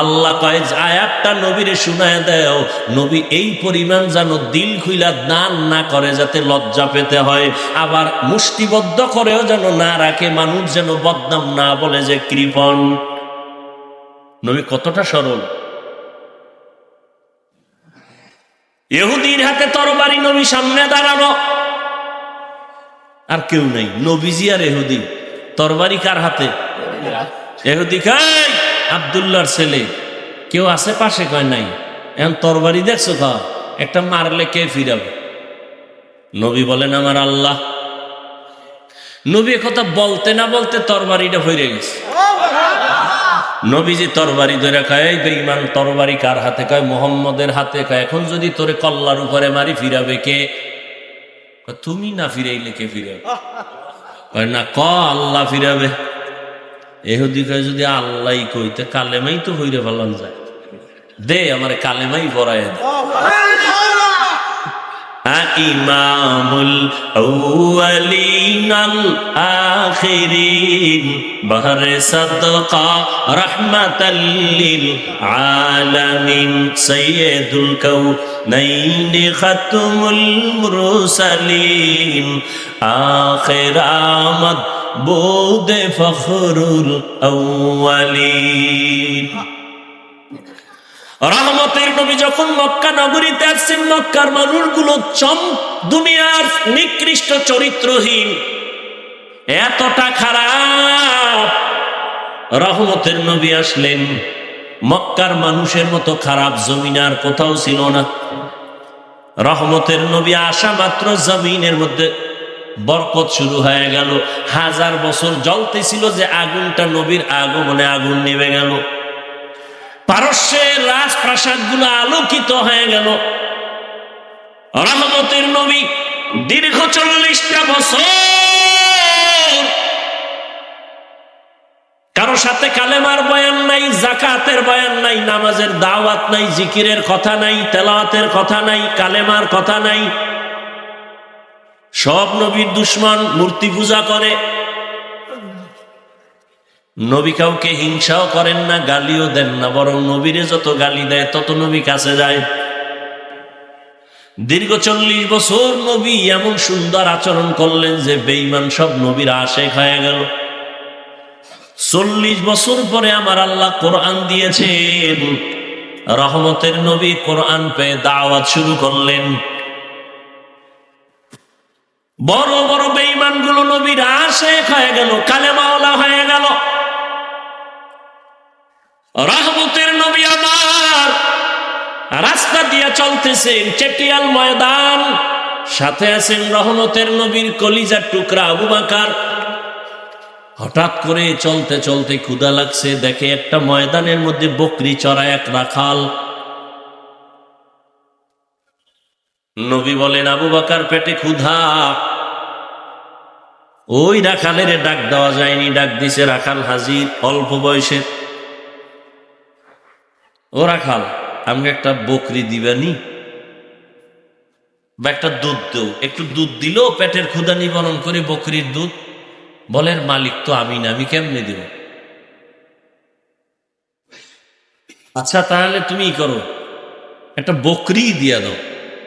আল্লাহ কয় আয়াতটা নবীরে শুনায় দেও, নবী এই পরিমাণ যেন দিল খুইলা দান না করে যাতে লজ্জা পেতে হয়, আবার মুষ্টিবদ্ধ করেও যেন না রাখে, মানুষ যেন বদনাম না বলে যে কৃপণ। নবী কতটা সরল। ইহুদির হাতে তরবারি, নবী সামনে দাঁড়ানো, আর কেউ নাই, নবীজি আর ইহুদি। তরবারি কার হাতে? ইহুদি কয় আব্দুল্লাহর ছেলে, কেউ আছে পাশে? কয় নাই। এখন তরবারি দেখছো, একটা মারলে কে ফিরাবে? নবী বলেন আমার আল্লাহ। নবী কথা বলতে না বলতে তরবারিটা ফিরে গেছে। নবীজি তরবারি ধরে কয়, এই বেঈমান তরবারি কার হাতে? কয় মুহাম্মদের হাতে। কয় এখন যদি তোরে কল্লার উপরে মারি ফিরাবে কে? তুমি না ফিরাইলে কে ফিরাবে? কয় না, আল্লাহ ফিরাবে। এহুদি কয় যদি আল্লাহ কইতে কালেমাই তো হইরে ফেলান যায়, দে আমার কালেমাই পড়ায় দে। ইমামুল আউয়ালিন আল আখিরিন বহরে সাদকা রাহমাতাল লিল আলামিন সাইয়্যিদুল কাউনাইন খাতমুল মুরসালিন আখির আমদ বুদে ফখরুল আউয়ালিন। রহমতের নবী যখন মক্কা নগরীতে আসছেন, মক্কার মানুষগুলো দুনিয়ার নিকৃষ্ট চরিত্রহীন, এতটা খারাপ। রহমতের নবী আসলেন, মক্কার মানুষের মতো খারাপ জমিন আর কোথাও ছিল না। রহমতের নবী আসা মাত্র জমিনের মধ্যে বরকত শুরু হয়ে গেল। 1000 বছর জ্বলতেছিল যে আগুনটা, নবীর আগমনে আগুন নেমে গেল। পারস্যের রাজপ্রাসাদ গুলো আলোকিত হয়ে গেল। রহমতের নবী দীর্ঘ 40টা বছর কারো সাথে কালেমার বয়ান নাই, যাকাতের বয়ান নাই, নামাজের দাওয়াত নাই, জিকিরের কথা নাই, তেলাওয়াতের কথা নাই, কালেমার কথা নাই। সব নবীর দুশমন, মূর্তি পূজা করে। নবী কাউকে হিংসাও করেন না, গালিও দেন না, বরং নবীরে যত গালি দেয় তত নবী কাছে যায়। দীর্ঘ 40 বছর নবী এমন সুন্দর আচরণ করলেন যে বেঈমান সব নবীর আশেক হয়ে গেল। 40 বছর পরে আমার আল্লাহ কোরআন দিয়েছেন। রহমতের নবী কোরআন পেয়ে দাওয়াত শুরু করলেন। বড় বড় বেঈমান গুলো নবীর আশেক হয়ে গেল, কালেমাওয়ালা হয়ে গেল। রহমতের নবী আমার রাস্তা দিয়ে চলতেছেন, চেটিয়াল ময়দান, সাথে আছেন রহমতের নবীর কলিজার টুকরা আবু বকর। হঠাৎ করে চলতে চলতে ক্ষুধা লাগছে, দেখে একটা ময়দানের মধ্যে বকরি চড়ায় এক রাখাল। নবী বলেন, আবু বকর পেটে ক্ষুধা। ওই রাখালের ডাক দেওয়া যায়নি, ডাক দিছে রাখাল হাজির, অল্প বয়সের। ও রাখাল, আমাকে একটা বকরি দিবানি বা একটা দুধ দেও। একটু দুধ দিল, পেটের ক্ষুধা নিবারণ করে বকরির দুধ। বলেন, মালিক তো আমি না, আমি কেমনে দেব? আচ্ছা তাহলে তুমি করো, একটা বকরি দিয়া দাও।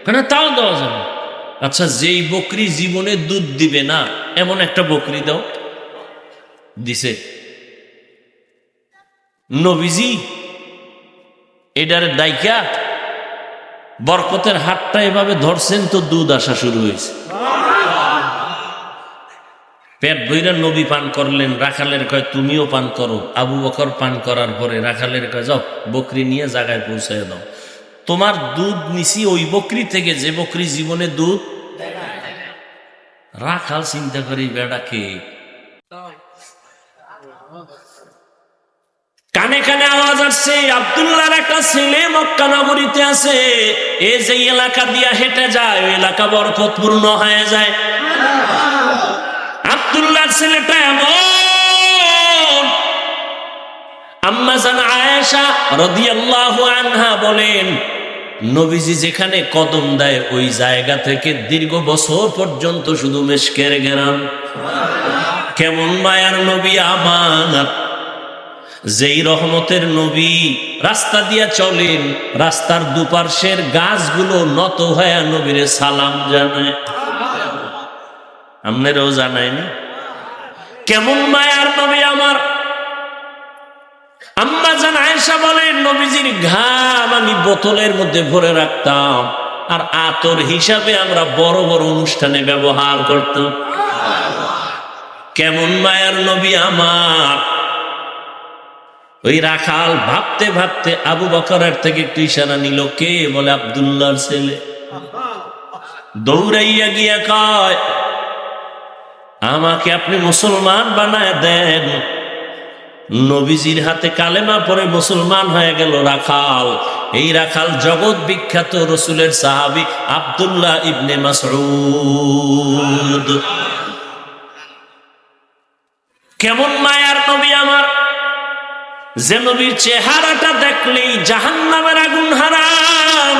কেন? তাও দেওয়া যাবে। আচ্ছা, যেই বকরি জীবনে দুধ দিবে না এমন একটা বকরি দাও। দিছে। নবীজি এটার ডাইকা বরকতের হাতটা এভাবে ধরছেন তো দুধ আসা শুরু হয়েছে। পেট ভইরা নবী পান করলেন। রাখালের কয়, তুমিও পান করো। আবু বকর পান করার পরে রাখালের কয়, যাও বকরি নিয়ে জায়গায় পৌঁছায় দাও। তোমার দুধ নিছি ওই বকরি থেকে যে বকরি জীবনে দুধ। রাখাল চিন্তা করি, বেড়াকে কানে কানে আওয়াজ আসছে, আব্দুল্লাহর একটা ছেলে মক্কা নগরীতে আছে। এ যে এলাকা দিয়া হেঁটে যায় ওই এলাকা বরকতপূর্ণ হয়ে যায়। আব্দুল্লাহর ছেলেটা এমন। আম্মা জান আয়েশা রাদিয়াল্লাহু আনহা বলেন, নবীজি যেখানে কদম দেয় ওই জায়গা থেকে দীর্ঘ বছর পর্যন্ত শুধু মেশকের গেরাম। কেমন মায়ার নবী আমার! যেই রহমতের নবী রাস্তা দিয়া চলেন, রাস্তার দুপার্শ্বের গাছগুলো নত হয়ে নবীরে সালাম জানায়। আপনারাও জানায় না? কেমন মায়ার নবী আমার! আম্মা জান আয়েশা বলেন, নবীজির ঘাম আমি বোতলের মধ্যে ভরে রাখতাম, আর আতর হিসাবে আমরা বড় বড় অনুষ্ঠানে ব্যবহার করতাম। কেমন মায়ার নবী আমার! ওই রাখাল ভাবতে ভাবতে আবু বকরের থেকে একটু ইশারা নিল। কে? বলে আব্দুল্লাহর ছেলে। দৌড়াইয়া গিয়া কয়, আমাকে আপনি মুসলমান বানায় দেন। নবীজির হাতে কালেমা পড়ে মুসলমান হয়ে গেল রাখাল। এই রাখাল জগৎ বিখ্যাত রসুলের সাহাবী আব্দুল্লাহ ইবনে মাসউদ। কেমন মায়ার নবী আমার! যে নবীর চেহারাটা দেখলেই জাহান্নামের আগুন হারাম।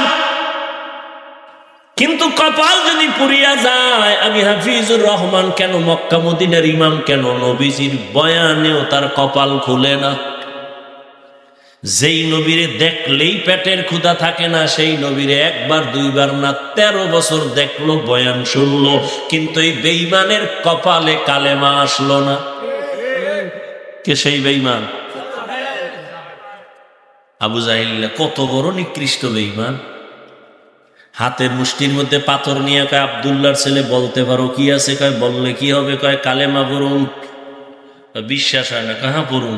কিন্তু কপাল যদি পুড়িয়া যায়, আমি হাফিজুর রহমান কেন, মক্কা মদিনার ইমাম কেন, নবীজির বয়ানেও তার কপাল খুলে না। যেই নবীরে দেখলেই পেটের ক্ষুধা থাকে না, সেই নবীরে একবার দুইবার না 13 বছর দেখলো, বয়ান শুনলো, কিন্তু এই বেঈমানের কপালে কালেমা আসলো না। কে সেই বেঈমান? আবু জাহিল। কত বড় নিকৃষ্ট বেঈমান। হাতের মুষ্টির মধ্যে পাথর নিয়ে কয়, আব্দুল্লাহর ছেলে বলতে পারো কি আছে? কয় বললে কি হবে? কয় কালেমা পড়ুন। বিশ্বাস হয় না, কাহা পড়ুন?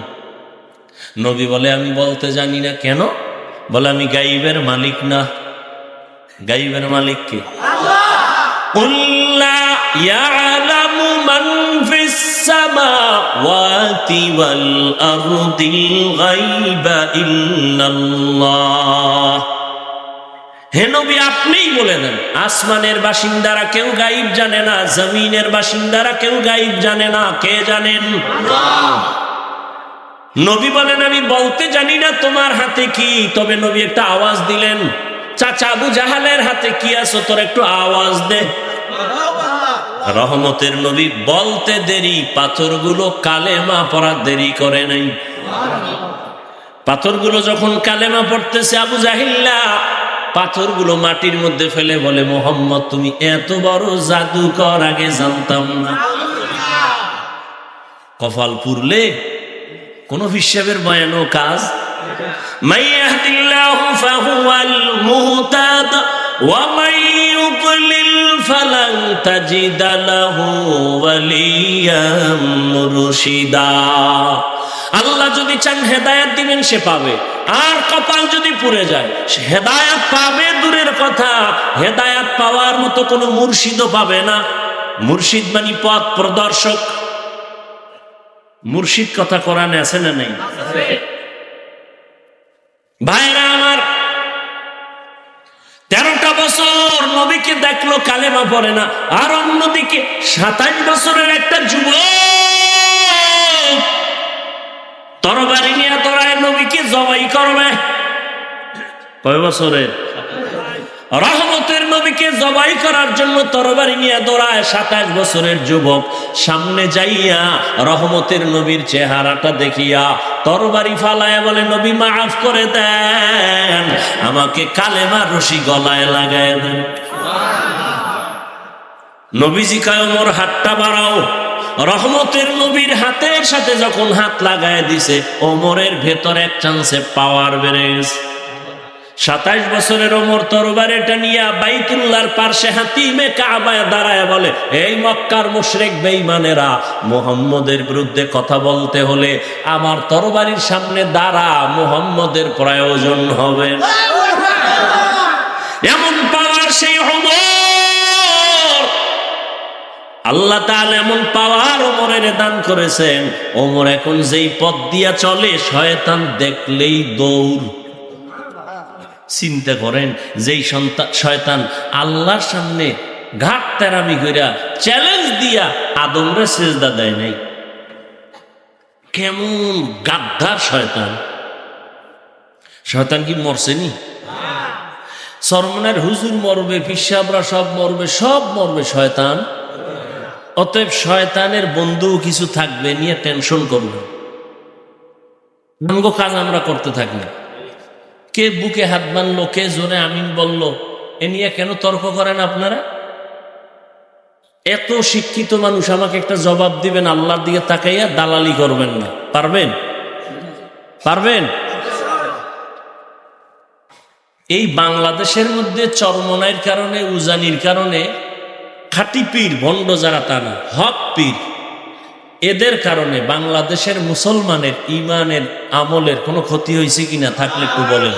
নবী বলে আমি বলতে জানি না। কেন? বলে আমি গাইবের মালিক না। গাইবের মালিক কে? কুল লা ইয়ালামু মান ফিস সামাওয়াতি ওয়াল আরদিল গায়বা ইল্লাল্লাহ। হে নবী, আপনিই বলে দেন, আসমানের বাসিন্দারা কেউ গায়েব জানে না, জমিনের বাসিন্দারা কেউ গায়েব জানে না। কে জানেন? নবী বলেন আমি বলতে জানি না তোমার হাতে কি। তবে নবী একটা আওয়াজ দিলেন, চাচা আবু জাহালের হাতে কি আছে তোর একটু আওয়াজ দে। রহমতের নবী বলতে দেরি, পাথরগুলো কালেমা পড়া দেরি করে নাই। পাথরগুলো যখন কালেমা পড়তেছে, আবু জাহিল্লা পাথরগুলো মাটির মধ্যে ফেলে বলে, মোহাম্মদ তুমি এত বড় জাদুকর, আগে জানতাম না। কপাল পুরলে কোন হিসাবের বয়ানও কাজ। মাইয়াহদিল্লাহু ফাহুয়াল মুহতাদ ওয়া মান ইউদ্লিল ফালান তাজিদ লাহু ওয়ালিয়াম মুরশিদা। আল্লাহ যদি চান হেদায়েত দিবেন, সে পাবে। আর কপাল যদি পুড়ে যায়, সে হেদায়েত পাবে দূরের কথা, হেদায়েত পাওয়ার মতো কোনো মুর্শিদও পাবে না। মুর্শিদ মানে পথ প্রদর্শক। মুর্শিদ কথা কোরআনে আছে না নাই? ভাইরা আমার, 13টা বছর নবীকে দেখলো, কালেমা পড়ে না। আর অন্যদিকে 27 বছরের একটা যুবক তরবারি নিয়ে দৌড়ায় নবীকে জবাই করবে। কয় বছরের? রহমতের নবীকে জবাই করার জন্য তরবারি নিয়ে দৌড়ায় 27 বছরের যুবক। সামনে যাইয়া রহমতের নবীর চেহারাটা দেখিয়া তরবারি ফালায় বলে, নবী মাফ করে দেন, আমাকে কালেমার রশি গলায় লাগায় দেন। নবীজি কয় ওমর হাতটা বাড়াও। রহমতের নবীর হাতের সাথে যখন হাত লাগায় দিছে, ওমরের ভেতর এক চান্সে পাওয়ার বেড়ে গেছে। 27 বছরের ওমর তরবারিটা নিয়ে বাইতুল্লাহর পার্শ্বে হাতিমে কাবায় দাঁড়ায় বলে, এই মক্কার মুশরিক বেঈমানেরা, মুহাম্মদের বিরুদ্ধে কথা বলতে হলে আমার তরবারির সামনে দাঁড়া, মুহাম্মদের প্রয়োজন হবে। এমন পাওয়ার সেই ওমর, আল্লাহ তাআলা এমন পাওয়ার ওমরের দান করেছেন। ওমর এখন যেই পথ দিয়া চলে, শয়তান দেখলেই দৌড়। চিন্তা করেন, যেই শয়তান আল্লাহর সামনে ঘাট তেরামি কইরা চ্যালেঞ্জ দিয়া আদমরে সিজদা দেয় নাই, কেমন গাদ্দার শয়তান। শয়তান কি মরছেনি? চরমনের হুজুর মরবে, পিসাবরা সব মরবে, সব মরবে, শয়তান। অতএব শয়তানের বন্ধু কিছু থাকবে, নিয়ে টেনশন করবে। আমগো কাজ আমরা করতে থাকি। কে বুকে হাত বানলো, কে জোরে আমিন বলল, এ নিয়ে কেন তর্ক করেন আপনারা? এত শিক্ষিত মানুষ, আমাকে একটা জবাব দিবেন, আল্লাহর দিকে তাকাইয়া দালালি করবেন না। পারবেন? পারবেন? এই বাংলাদেশের মধ্যে চরমনাইয়ের কারণে, উজানির কারণে, খাঁটি পীর ভণ্ড যারা, তা না, হক পীর, এদের কারণে বাংলাদেশের মুসলমানের ইমানের আমলের কোনো ক্ষতি হয়েছে কিনা? থাকলে একটু বলেন,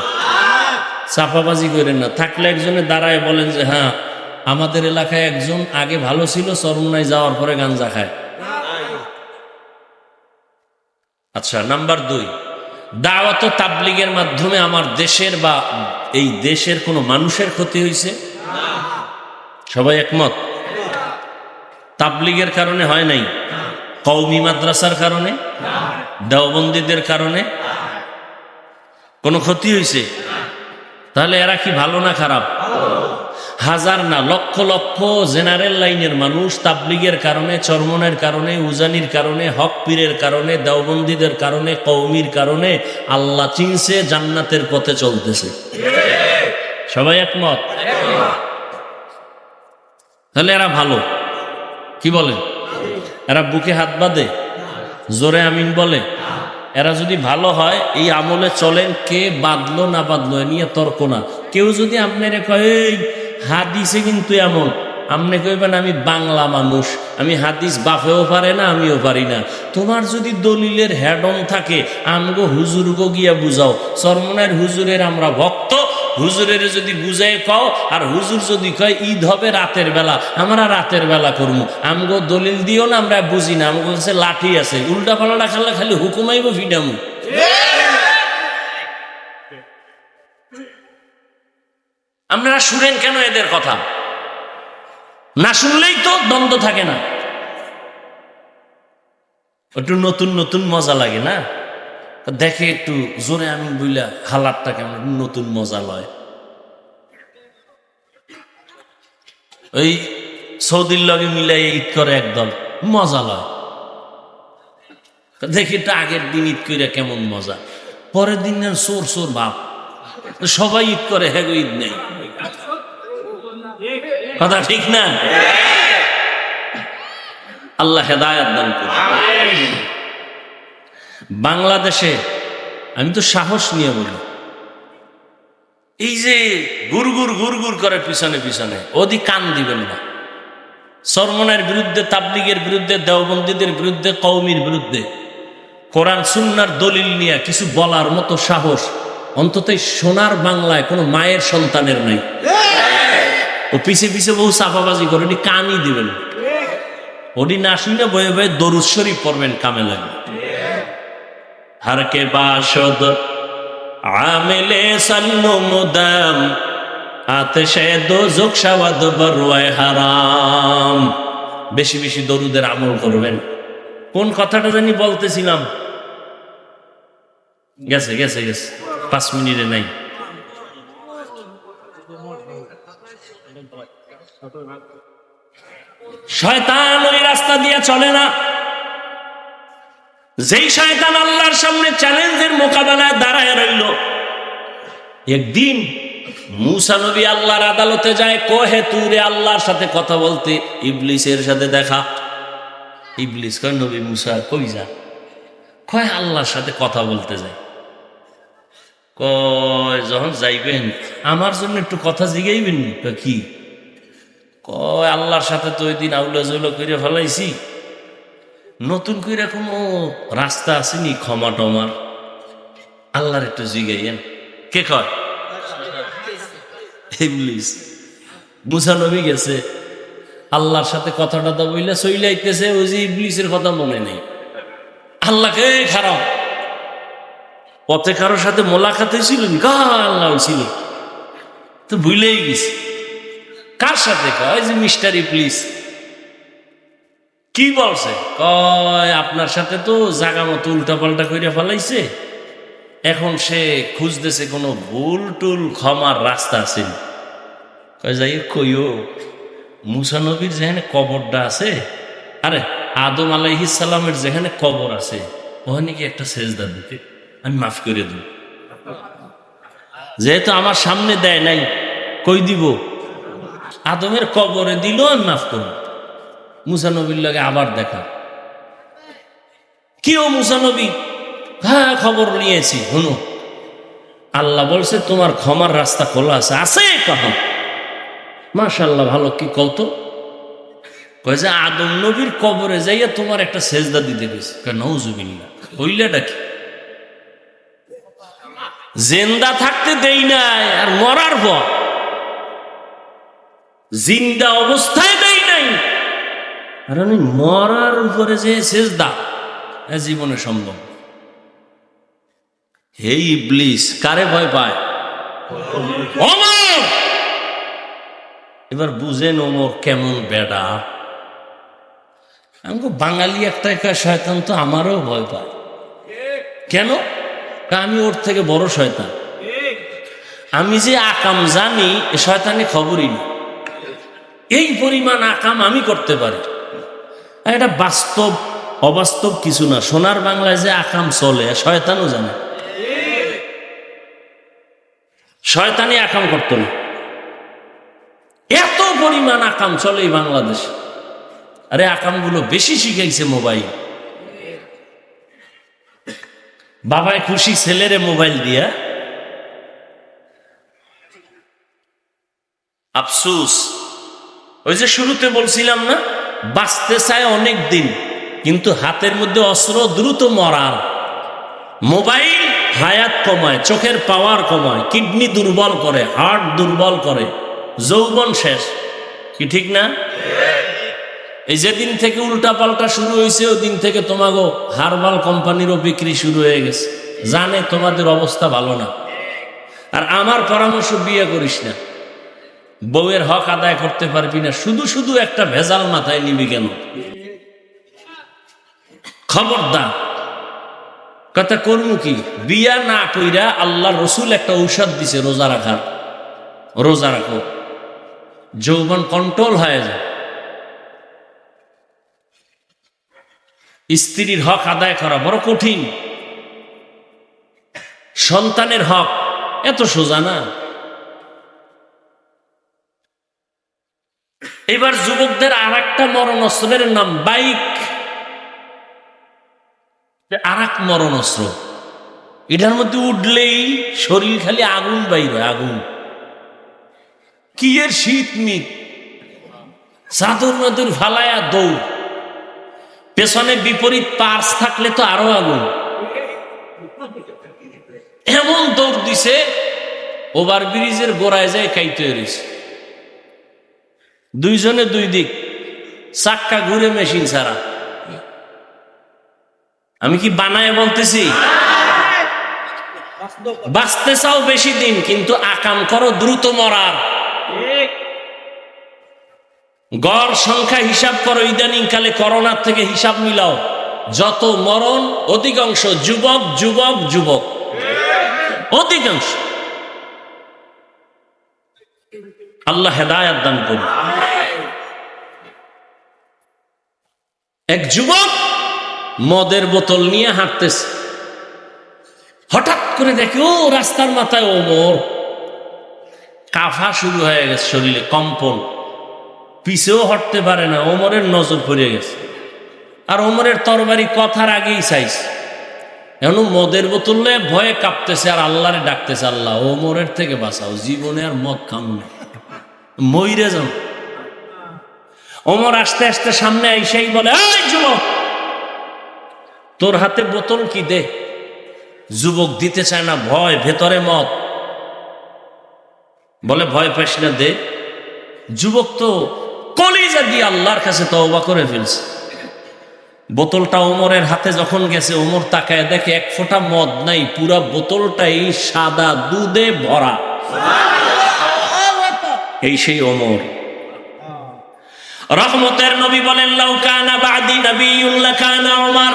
চাপাবাজি করেন না। থাকলে একজনে দাঁড়ায় বলেন যে হ্যাঁ, আমাদের এলাকায় একজন আগে ভালো ছিল, চরমনাই যাওয়ার পরে গাঞ্জা খায়। আচ্ছা, নাম্বার 2, দাওয়াত ও তাবলীগের মাধ্যমে আমার দেশের বা এই দেশের কোনো মানুষের ক্ষতি হয়েছে? সবাই একমত? তাবলীগের কারণে হয় নাই, কওমি মাদ্রাসার কারণে, দেওবন্দীদের কারণে কোনো ক্ষতি হয়েছে? তাহলে এরা কি ভালো না খারাপ? হাজার না লক্ষ লক্ষ জেনারেল লাইনের মানুষ তাবলিগের কারণে, চরমনের কারণে, উজানির কারণে, হক পীরের কারণে, দেওবন্দীদের কারণে, কওমির কারণে আল্লাহ চিনছে, জান্নাতের পথে চলতেছে। সবাই একমত? তাহলে এরা ভালো, কি বলেন? এরা বুকে হাত বাঁধে, জোরে আমিন বলে। এরা যদি ভালো হয়, এই আমলে চলেন, কে বাঁধলো না বাঁধলো এ নিয়ে তর্ক না। কেউ যদি আপনারে কয় এই হাদিসে কিন্তু এমন, আপনি কইবেন আমি বাংলা মানুষ, আমি হাদিস বাফেও পারে না, আমিও পারি না। তোমার যদি দলিলের হেডন থাকে, আমগো হুজুরগো গিয়া বুঝাও। চরমনের হুজুরের আমরা ভক্ত, হুজুরের যদি বুঝাই কও, আর হুজুর যদি কয় ঈদ হবে রাতের বেলা, আমরা রাতের বেলা করবো। আমগো দলিল দিও না, আমরা বুঝি না, আমগো কাছে লাঠি আছে, উল্টা পাল্টা খালে খালি হুকুমাইব ফিডামু। আপনারা শুনেন কেন এদের কথা? না শুনলেই তো দ্বন্দ্ব থাকে না। একটু নতুন নতুন মজা লাগে না? দেখে একটু জোরে আমি বইলা হালাতটা কেমন নতুন মজা লয়। ওই সৌদির লগে মিলাই ঈদ করে একদল, মজা লয়। দেখি একটু আগের দিন ঈদ করে কেমন মজা, পরের দিন সোর সোর ভাব। সবাই ঈদ করে, হ্যাঁ ঈদ নেই। কথা ঠিক না? আল্লাহ হেদায়েত দান করুন। বাংলাদেশে আমি তো সাহস নিয়ে বলি, এই যে গুড়গুড় গুড়গুড় করে পিছনে পিছনে, ওদি কান দিবেন না। চরমনের বিরুদ্ধে, তাবলিগের বিরুদ্ধে, দেওবন্দীদের বিরুদ্ধে, কওমির বিরুদ্ধে কোরআন সুন্নাহর দলিল নিয়ে কিছু বলার মতো সাহস অন্তত সোনার বাংলায় কোনো মায়ের সন্তানের নাই। ও পিছে পিছে বহু চাপাবাজি করে, ওটি কানই দিবেন। ওটি না শুনে বয়ে বয়ে দরুদ শরীফ পড়বেন, কামে লাগবে। হারকে বাসদ আমেলে সান্নু মুদাম আতশে দোজখ শাওয়াদ বরওয়ায় হারাম। বেশি বেশি দরুদের আমল করবেন। কোন কথাটা জানি বলতেছিলাম, গেছে গেছে গেছে, 5 মিনিটে নাই। শয়তান ওই রাস্তা দিয়ে চলে না। যেই শয়তান আল্লাহর সামনে চ্যালেঞ্জের মোকাবেলায় দাঁড়ায় রইল, একদিন মুসা নবী আল্লাহর আদালতে যায়, কোহে তুরে আল্লাহর সাথে কথা বলতে, ইবলিসের সাথে দেখা। ইবলিস কয় নবী মুসা কই যা? কয় আল্লাহর সাথে কথা বলতে যায়। কয় যখন যাইবেন আমার জন্য একটু কথা জিগাইবেন। কি? কয় আল্লাহর সাথে তো ওই দিন আউলা জৌলা করে ফেলাইছি, নতুন করে কোনো রাস্তা আসেনি ক্ষমা টমার, আল্লাহর একটু জিগাইয়েন। কে কয়? ইবলিস। মুসা নবী গেছে আল্লাহর সাথে কথাটা তো বইলে চইলাইতেছে, ওই যে ইবলিসের কথা মনে নেই। আল্লাহকে খারাপ পথে কারোর সাথে মোলাকাত হয়েছিল, আল্লাহ হয়েছিল তো ভুলেই গেছি। কার সাথে? কয় যে মিস্টার ইবলিস। কি বলছে? কয় আপনার সাথে তো জাগা মতো উল্টা পাল্টা করে ফেলাইছে, এখন সে খুঁজতেছে কোনো ভুল টুল ক্ষমার রাস্তা আছে। কয় যাই কইও মুসা নবীর যেখানে কবরটা আছে, আরে আদম আলাইহিস সালামের যেখানে কবর আছে, ওখানে কি একটা সেজদা দিতে, আমি মাফ করে দেব। যেহেতু আমার সামনে দেয় নাই, কই দিব? আদমের কবরে দিল, আমি মাফ করব। মুসা নবীর লগে আবার দেখা। কি ও মুসা নবী? হ্যাঁ খবর নিয়েছি, শুনো আল্লাহ বলছে তোমার ক্ষমার রাস্তা খোলা আছে। আছে কখন? মাশাআল্লাহ, ভালো, কি কত? কয় যে আদম নবীর কবরে যাইয়া তোমার একটা সেজদা দিতে গেছে। নাউজুবিল্লাহ, হইলাটা কি? জিন্দা থাকতে দেই নাই, আর মরার পর জিন্দা অবস্থায় দেই নাই, আর আমি মরার উপরে যে সেজদা, জীবনে সম্ভব? হে ইবলিস, কারে ভয় পায়? ওমর। এবার বুঝেন ওমর কেমন বেডা। আমি বাঙালি একটা একা শয়তান, তো আমারও ভয় পায়। কেন? আমি ওর থেকে বড় শয়তান। আমি যে আকাম জানি, এ শয়তানি খবরই না। এই পরিমাণ আকাম আমি করতে পারি। এটা বাস্তব, অবাস্তব কিছু না। সোনার বাংলায় যে আকাম চলে শয়তানও জানে। শয়তানি আকাম করতো না, এত পরিমাণ আকাম চলে এই বাংলাদেশে। আরে আকামগুলো বেশি শিখাইছে মোবাইল। বাবায় খুশি ছেলেরে মোবাইল দিয়া। আফসুস, ওই যে শুরুতে বলছিলাম না, বাঁচতে চায় অনেক দিন, কিন্তু হাতের মধ্যে অস্ত্র, দ্রুত মরার। মোবাইল হায়াত কমায়, চোখের পাওয়ার কমায়, কিডনি দুর্বল করে, হার্ট দুর্বল করে, যৌবন শেষ। কি ঠিক না? এই যেদিন থেকে উল্টা পাল্টা শুরু হয়েছে ওই দিন থেকে তোমাগো হারবাল কোম্পানিরও বিক্রি শুরু হয়ে গেছে। জানে তোমাদের অবস্থা ভালো না। আর আমার পরামর্শ, বিয়ে করিস না, বউয়ের হক আদায় করতে পারবি না, শুধু শুধু একটা ভেজাল মাথায় নিবি কেন? খবরদার। কথা করবো কি? বিয়া না কইরা আল্লাহ রসুল একটা ঔষধ দিছে রোজা রাখার। রোজা রাখো, যৌবন কন্ট্রোল হয়ে যায়। স্ত্রীর হক আদায় করা বড় কঠিন। সন্তানের হক এত সোজা না। এবার যুবকদের আর একটা মরণস্ত্রের নাম বাইক। আর এক মরণস্ত্র, এটার মধ্যে উঠলেই শরীর খালি আগুন বাইর হয়, আগুন। কি এর শীত মিট, চাদর মাদুর ফালায়া দৌড়। পেছনে বিপরীত পার্স থাকলে তো আরো আগুন। এমন দৌড় দিছে, ওভার ব্রিজের গোড়ায় যায় কাইতে রয়েছে। দুইজনে দুই দিক, চাক্কা ঘুরে মেশিন ছাড়া। আমি কি বানায় বলতেছি? বাঁচতে চাও বেশি দিন, কিন্তু আকাম করো দ্রুত মরার। গড় সংখ্যা হিসাব করো, ইদানিং কালে করোনার থেকে হিসাব মিলাও, যত মরণ অধিকাংশ যুবক যুবক যুবক, অধিকাংশ। আল্লাহ হেদায়াত দান করুন। এক যুবক মদের বোতল নিয়ে হাঁটতেছে, হঠাৎ করে দেখে ও রাস্তার মাথায় ওমর। কাফা শুরু হয়ে গেছে, শরীরে কম্পন, পিছেও হটতে পারে না। ওমরের নজর পড়ে গেছে, আর ওমরের তরবারি কথার আগেই চাইছে। এখন মদের বোতল ভয়ে কাঁপতেছে আর আল্লাহরে ডাকতেছে, আল্লাহ ওমরের থেকে বাঁচাও, জীবনে আর মদ খাম না, মইরে যাও। ওমর আস্তে আস্তে সামনে আইসাই বলে, এই যুবক, তোর হাতে বোতল কি, দে। যুবক দিতে চায় না, ভয়, ভেতরে মদ। বলে, ভয় পাইস না, দে। যুবক তো কলিজা দিয়ে আল্লাহর কাছে তওবা করে ফেলছে। বোতলটা ওমরের হাতে যখন গেছে, ওমর তাকায় দেখে এক ফোঁটা মদ নাই, পুরা বোতলটাই সাদা দুধে ভরা। এই সেই ওমর। রহমতের নবী বলেন, লাউ কানা বাদি নবিয়্যুন লাকানা ওমর।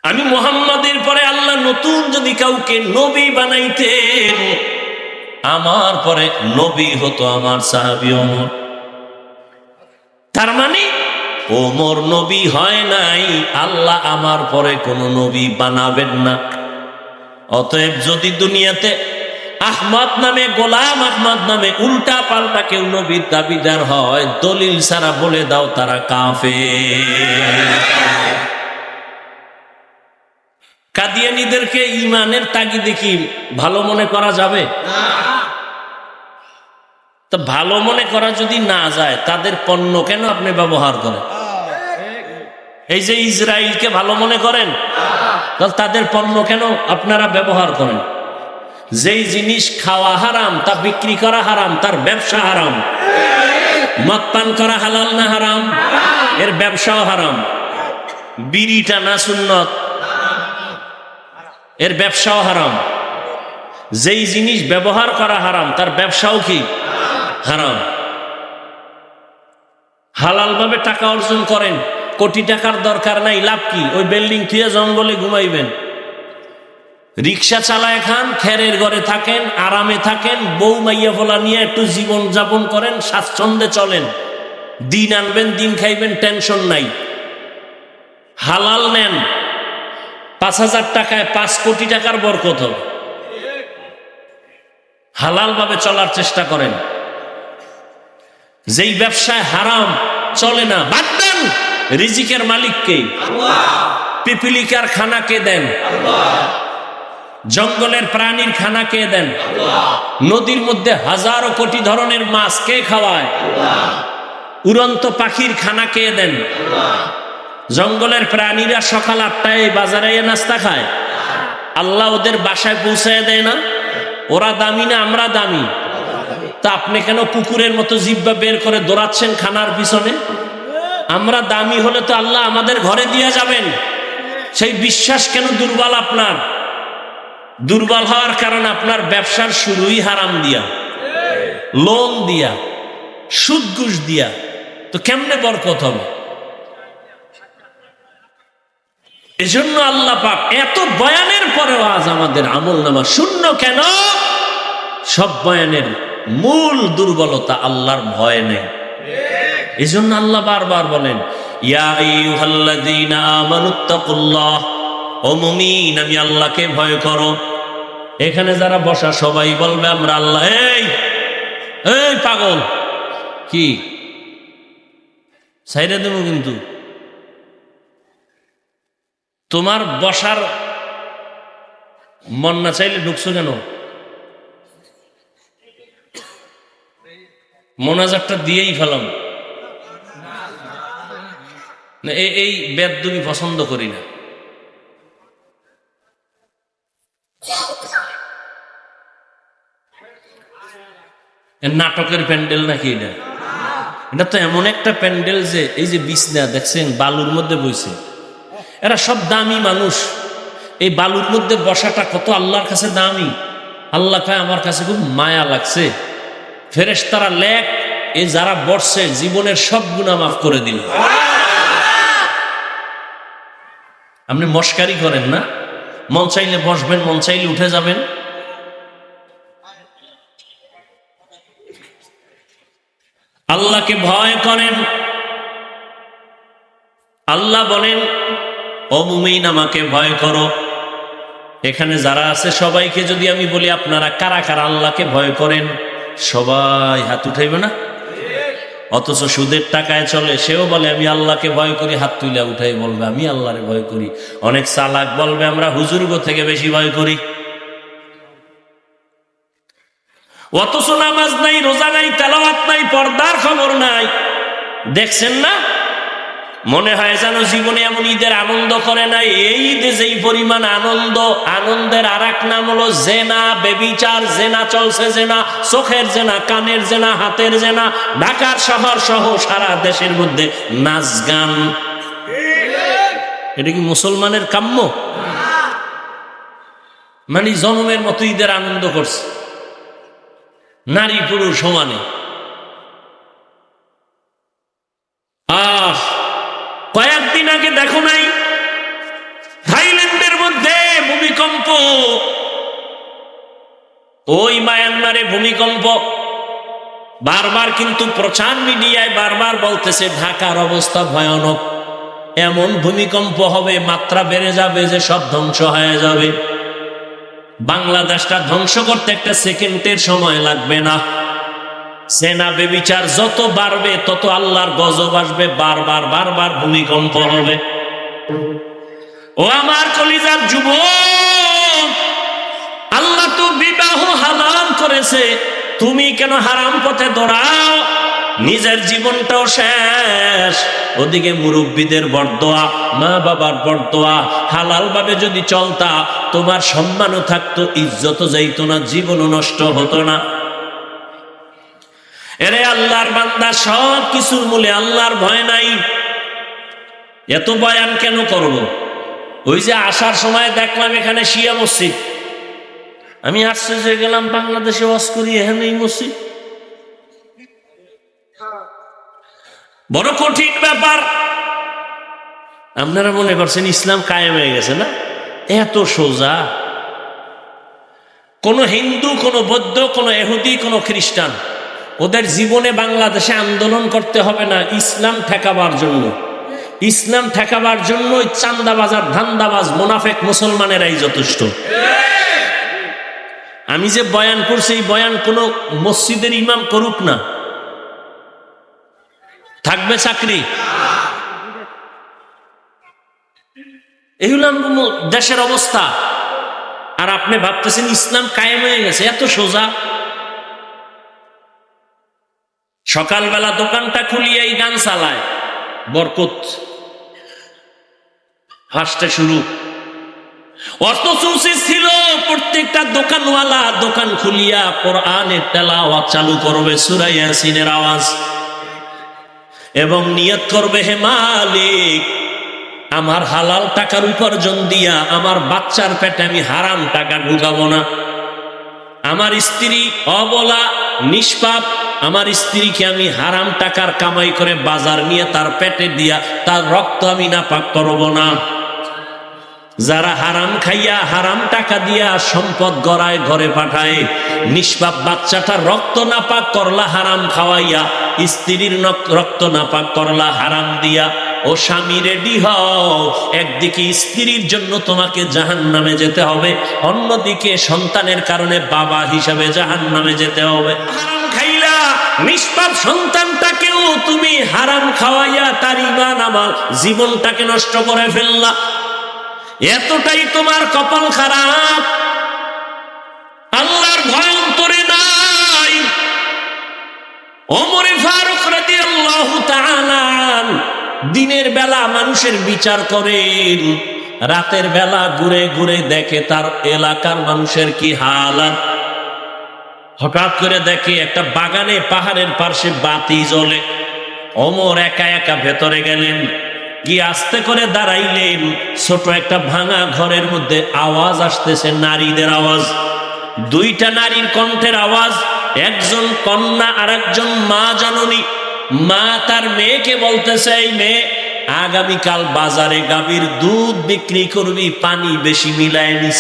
আমি মুহাম্মাদের পরে আল্লাহ নতুন যদি কাউকে নবী বানাইতেন, আমার পরে নবী হতো আমার সাহাবী ওমর। তার মানে ওমর নবী হয় নাই, আল্লাহ আমার পরে কোন নবী বানাবেন না। অতএব যদি দুনিয়াতে আহমদ নামে, গোলাম আহমদ নামে উল্টা পাল্টা কেউ নবীর দাবিদার হয়, দলিল ছাড়া বলে দাও তারা কাফের। কাদিয়ানীদেরকে ইমানের তাগিদে কি ভালো মনে করা যাবে? তো ভালো মনে করা যদি না যায়, তাদের পণ্য কেন আপনি ব্যবহার করেন? এই যে ইসরায়েলকে ভালো মনে করেন, তাহলে তাদের পণ্য কেন আপনারা ব্যবহার করেন? যেই জিনিস খাওয়া হারাম, তা বিক্রি করা হারাম, তার ব্যবসা হারাম। মদ পান করা হালাল না হারাম? এর ব্যবসাও হারাম। বিড়ি টানা সুন্নত, এর ব্যবসাও হারাম। যেই জিনিস ব্যবহার করা হারাম, তার ব্যবসাও কি হারাম। হালাল ভাবে টাকা অর্জন করেন, কোটি টাকার দরকার নাই, লাভ কি? ওই বিল্ডিং থুয়ে জঙ্গলে ঘুমাইবেন, রিক্সা চালায় খান, খেরের ঘরে থাকেন, আরামে থাকেন, বউ মাইয়া ফোলা নিয়ে একটু জীবন যাপন করেন, স্বাচ্ছন্দ্যে চলেন, দিন আনবেন দিন খাইবেন, টেনশন নাই। হালাল নেন, 5,000 টাকায় 5 কোটি টাকার বরকত হবে। হালাল ভাবে চলার চেষ্টা করেন। যেই ব্যবসায় হারাম চলে না, বাদ দেন। রিজিকের মালিককে আল্লাহ। পিপিলিকার খানা কে দেন আল্লাহ। জঙ্গলের প্রাণীর খানা কে দেন আল্লাহ। নদীর মধ্যে হাজারো কোটি ধরনের মাছ কে খাওয়ায় আল্লাহ। উড়ন্ত পাখির খানা কে দেন আল্লাহ। জঙ্গলের প্রাণীরা সকাল 8টায় বাজারে নাস্তা খায়, আল্লাহ ওদের বাসায় পৌঁছায় দেয় না? ওরা দামি না আমরা দামি? তা আপনি কেন কুকুরের মতো জিহ্বা বের করে দৌড়াচ্ছেন খানার পিছনে? আমরা দামি হলে তো আল্লাহ আমাদের ঘরে দিয়ে যাবেন। সেই বিশ্বাস কেন দুর্বল আপনার? দুর্বল হওয়ার কারণে আপনার ব্যবসার শুরুই হারাম দিয়া, লোন দিয়া, সুদ ঘুষ দিয়া, তো কেমনে বরকত হবে? এজন্য আল্লাহ পাক এত বয়ানের পরেও আজ আমাদের আমলনামা শূন্য কেন? সব বয়ানের মূল দুর্বলতা আল্লাহর ভয় নেই। এজন্য আল্লাহ বারবার বলেন, ইয়া আইয়ুহাল্লাযীনা আমানুত্তাকুল্লাহ, ও মুমিন আমি আল্লাহকে ভয় করো। এখানে যারা বসা সবাই বলবে আমরা আল্লাহ। এই এই পাগল, কি ছাইরা দেব কিন্তু। তোমার বসার মন না চাইলে ঢুকছো কেন? মোনাজাতটা দিয়েই ফেলাম। এই বেদবি পছন্দ করি না। নাটকের প্যান্ডেল নাকি এটা? এটা তো এমন একটা প্যান্ডেল যে এই যে বিছনা দেখছেন বালুর মধ্যে বইছে, এরা সব দামি মানুষ। এই বালুর মধ্যে বসাটা কত আল্লাহর কাছে দামি। আল্লাহ কয় আমার কাছে খুব মায়া লাগছে, ফেরেশতারা লেখ এই যারা বসছে জীবনের সব গুনাহ মাফ করে দিল। আপনি মস্কারি করেন না? মন চাইলে বসবেন, মন চাইলে উঠে যাবেন। আল্লাহকে ভয় করেন। আল্লাহ বলেন, ও মুমিন আমাকে ভয় করো। এখানে যারা আছে সবাইকে যদি আমি বলি আপনারা কারা কারা আল্লাহকে ভয় করেন, সবাই হাত উঠাইবে না? অথচ সুদের টাকায় চলে, সেও বলে আমি আল্লাহকে ভয় করি, হাত তুলে উঠাই বলবে আমি আল্লাহরে ভয় করি। অনেক চালাক বলবে আমরা হুজুরগো থেকে বেশি ভয় করি। অথচ নামাজ নাই, রোজা নাই, তেলাওয়াত নাই, পর্দার খবর নাই। দেখছেন না? মনে হয় যেন জীবনে এমন ঈদের আনন্দ করে নাই। এই ঈদে যেই পরিমাণ আনন্দ, আনন্দের আর এক নাম হলো জেনা, বেবিচার। জেনা চলছে, জেনা, চোখের জেনা, কানের জেনা, হাতের জেনা। ঢাকার শহর সহ সারা দেশের মধ্যে নাচ গান। এটা কি মুসলমানের কাম্য? মানে জন্মের মতো ঈদের আনন্দ করছে, নারী পুরুষ সমানে। কয়েকদিন আগে দেখো নাই থাইল্যান্ডের মধ্যে ভূমিকম্প? ওই মায়ানমারে ভূমিকম্প। বারবার কিন্তু প্রচার মিডিয়ায় বারবার বলতেছে ঢাকার অবস্থা ভয়ানক, এমন ভূমিকম্প হবে, মাত্রা বেড়ে যাবে যে সব ধ্বংস হয়ে যাবে। বাংলাদেশটা ধ্বংস করতে একটা সেকেন্ডের সময় লাগবে না। সেনা বেবিচার যত বাড়বে তত আল্লাহর গজব আসবে, বারবার বারবার ভূমিকম্প হবে। ও আমার কলিজার যুবক, আল্লাহ তো বিবাহ হালাল করেছে, তুমি কেন হারাম পথে দৌড়াও? নিজের জীবনটাও শেষ, ওদিকে মুরব্বীদের বরদোয়া, মা বাবার বরদোয়া। হালাল ভাবে যদি চলতা তোমার সম্মানও থাকতো, ইজ্জতও যাইতো না, জীবনও নষ্ট হতো না। এরে আল্লাহর বান্দা, সব কিছুর মূলে আল্লাহর ভয় নাই। এত বয়ান কেন করব? ওই যে আসার সময় দেখলাম এখানে শিয়া মসজিদ, আমি আশ্চর্য হয়ে গেলাম, বাংলাদেশে ওয়াজ করি এখানে এই মসজিদ। বড় কঠিন ব্যাপার। আপনারা মনে করছেন ইসলাম কায়েম হয়ে গেছে না? এত সোজা। কোন হিন্দু, কোন বৌদ্ধ, কোন ইহুদি, কোন খ্রিস্টান, ওদের জীবনে বাংলাদেশে আন্দোলন করতে হবে না ইসলাম ঠেকাবার জন্য। ইসলাম ঠেকাবার জন্য ওই চান্দাবাজ আর ধান্দাবাজ মুনাফেক মুসলমানেরাই যথেষ্ট। আমি যে বয়ান করছি এই বয়ান কোন মসজিদের ইমাম করুক না, থাকবে চাকরি? এই হলো দেশের অবস্থা। আর আপনি ভাবতেছেন ইসলাম কায়েম হয়ে গেছে, এত সোজা? সকালবেলা দোকানটা খুলিয়ে এই গান চালায়, বরকত হাসতে শুরু। অথচ উচিত ছিল প্রত্যেকটা দোকানওয়ালা দোকান খুলিয়া কোরআনের তেলাওয়াত চালু করবে, সূরা ইয়াসিনের আওয়াজ, এবং নিয়ত করবে, হে মালিক, আমার হালাল টাকার উপার্জন দিয়া আমার বাচ্চার পেটে আমি হারাম টাকা ঢুকাবো না। আমার স্ত্রী অবলা নিষ্পাপ, আমার স্ত্রীকে আমি হারাম টাকার কামাই করে বাজার নিয়ে তার পেটে দিয়া তার রক্ত আমি নাপাক করব না। যারা হারাম খাইয়া হারাম টাকা দিয়া সম্পদ গড়ায় ঘরে পাঠায়, নিষ্পাপ বাচ্চাটার রক্ত নাপাক করলা হারাম খাওয়াইয়া, স্ত্রীর রক্ত নাপাক করলা হারাম দিয়া। ও স্বামী, রেডি হও, একদিকে স্ত্রীর জন্য তোমাকে জাহান্নামে যেতে হবে, অন্যদিকে সন্তানের কারণে বাবা হিসাবে জাহান্নামে যেতে হবে। হারাম খাইলা নিষ্পাপ সন্তানটাকেও তুমি হারাম খাওয়াইয়া তার ঈমান আমল জীবনটাকে নষ্ট করে ফেললা। এতটাই তোমার কপাল খারাপ, আল্লাহর ভয় অন্তরে নাই। ওমর ফারুক রাদিয়াল্লাহু তাআলা দিনের বেলা মানুষের বিচার করেন, রাতের বেলা ঘুরে ঘুরে দেখে তার এলাকার মানুষের কি হালাত। হঠাৎ করে দেখে একটা বাগানে পাহাড়ের পাশে বাতি জ্বলে। ওমর একা একা ভেতরে গেলেন, গিয়ে আস্তে করে দাঁড়াইলেন। ছোট একটা ভাঙা ঘরের মধ্যে আওয়াজ আসতেছে, নারীদের আওয়াজ, দুইটা নারীর কণ্ঠের আওয়াজ। একজন কন্যা আর একজন মা জননী। মা তার মেয়েকে বলতেছে, এই মেয়ে, আগামীকাল বাজারে গাভীর দুধ বিক্রি করবি, পানি বেশি মিলায় নিস।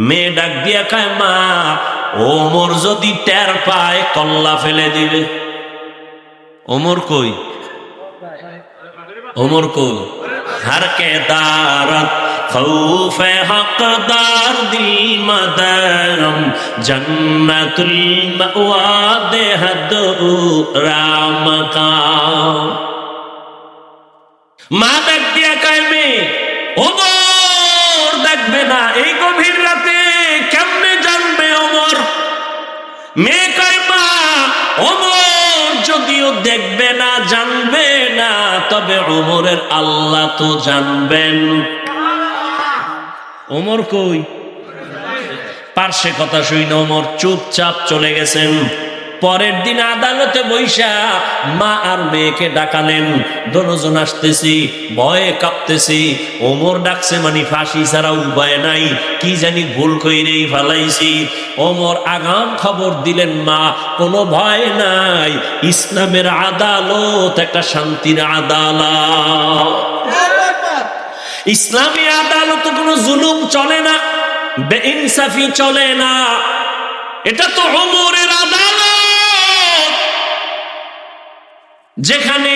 মেয়ে ডাক দিয়া কয়, মা, ওমর যদি টের পায় কল্লা ফেলে দিবে। ওমর কই? ওমর কই? হারকে দারত খৌফে হকদার দিল মদরম জন্নতুল মাওয়া দেহদ রামকাম। মা ডাক দিয়া কয়, মেয়ে, ওমর দেখবে না এই গভীর রাতে, কেমনে জানবে ওমর? মেয়ে কয়, মা, ওমর যদিও দেখবে না, জানবে না, তবে ওমরের আল্লাহ তো জানবেন। ওমর কই? পার্শ্বে কথা শুই না, ওমর চুপচাপ চলে গেছেন। পরের দিন আদালতে বৈশা মা আর মেয়েকে ডাকালেন। দোনোজন আসতেছি, ভয়ে কাঁপতেছি। ওমর ডাকছে মানে ফাঁসি ছাড়া উপায় নাই, কি জানি ভুল কইরেই ফালাইছি। ওমর আগাম খবর দিলেন, মা, কোনো ভয় নাই, ইসলামের আদালত একটা শান্তির আদালত। ইসলামী আদালত কোনো জুলুম চলে না, বেইনসাফি চলে না। এটা তো ওমরের আদালত, যেখানে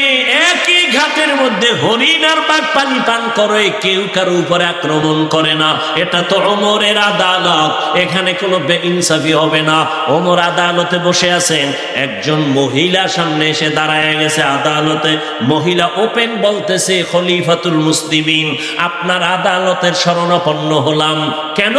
একই ঘাটের মধ্যে হরিণ আর বাঘ পানি পান করে, কেউ কারো উপরে আক্রমণ করে না। এটা তো ওমরের আদালত, এখানে কোনো বেইনসাফি হবে না। ওমর আদালতে বসে আছেন, একজন মহিলা সামনে এসে দাঁড়ায় গেছে আদালতে। মহিলা ওপেন বলতেছে, খলিফাতুল মুসলিমিন, আপনার আদালতের শরণাপন্ন হলাম। কেন?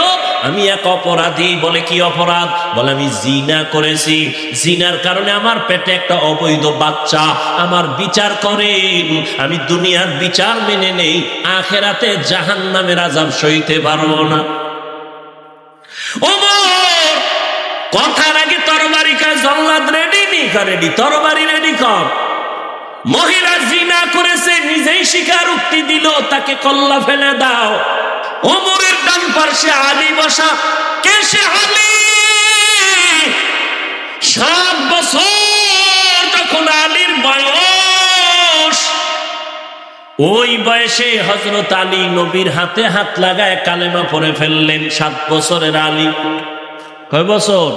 আমি এক অপরাধী। বলে, কি অপরাধ? বলে, আমি জিনা করেছি, জিনার কারণে আমার পেটে একটা অবৈধ বাচ্চা। আমার বিচার করেন, আমি দুনিয়ার বিচার মেনে নেই, আখেরাতে জাহান্নামের আযাব সইতে পারবো না। ওমর কথার আগে তরবারি কাজ, জল্লাদ রেডি নি রেডি, তরবারি রেডি কর। মহিলা জিনা করেছে, নিজেই স্বীকারোক্তি দিল, তাকে কল্লা ফেলে দাও। ওমরের ডান পাশে আলী বসা। কে সে আলী? 7 বছর তখন আলীর বয়স। ওই বয়সে হযরত আলী নবীর হাতে হাত লাগায় কালেমা পড়ে ফেললেন। 7 বছরের আলী। কয় বছর?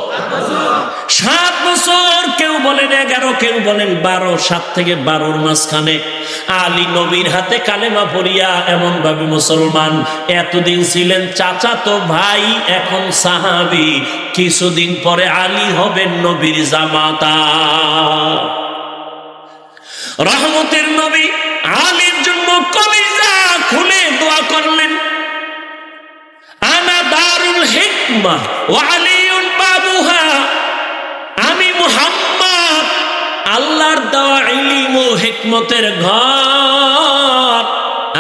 7 বছর। কেউ বলেন 11, কেউ বলেন 12। 7 থেকে 12-র মাঝখানে আলী নবীর হাতে কালেমা পড়িয়া এমন ভাবে মুসলমান। এতদিন ছিলেন চাচাতো ভাই, এখন সাহাবী। কিছুদিন পরে আলী হবেন নবীর জামাতা। রহমতের নবী আলীর জন্য কলিজা খুলে দোয়া করলেন, আনা দারুল হিকমা ওয়া আলীউন বাবুহা। আমি মুহাম্মদ আল্লাহর দেওয়া ইলম ও হিকমতের ঘর,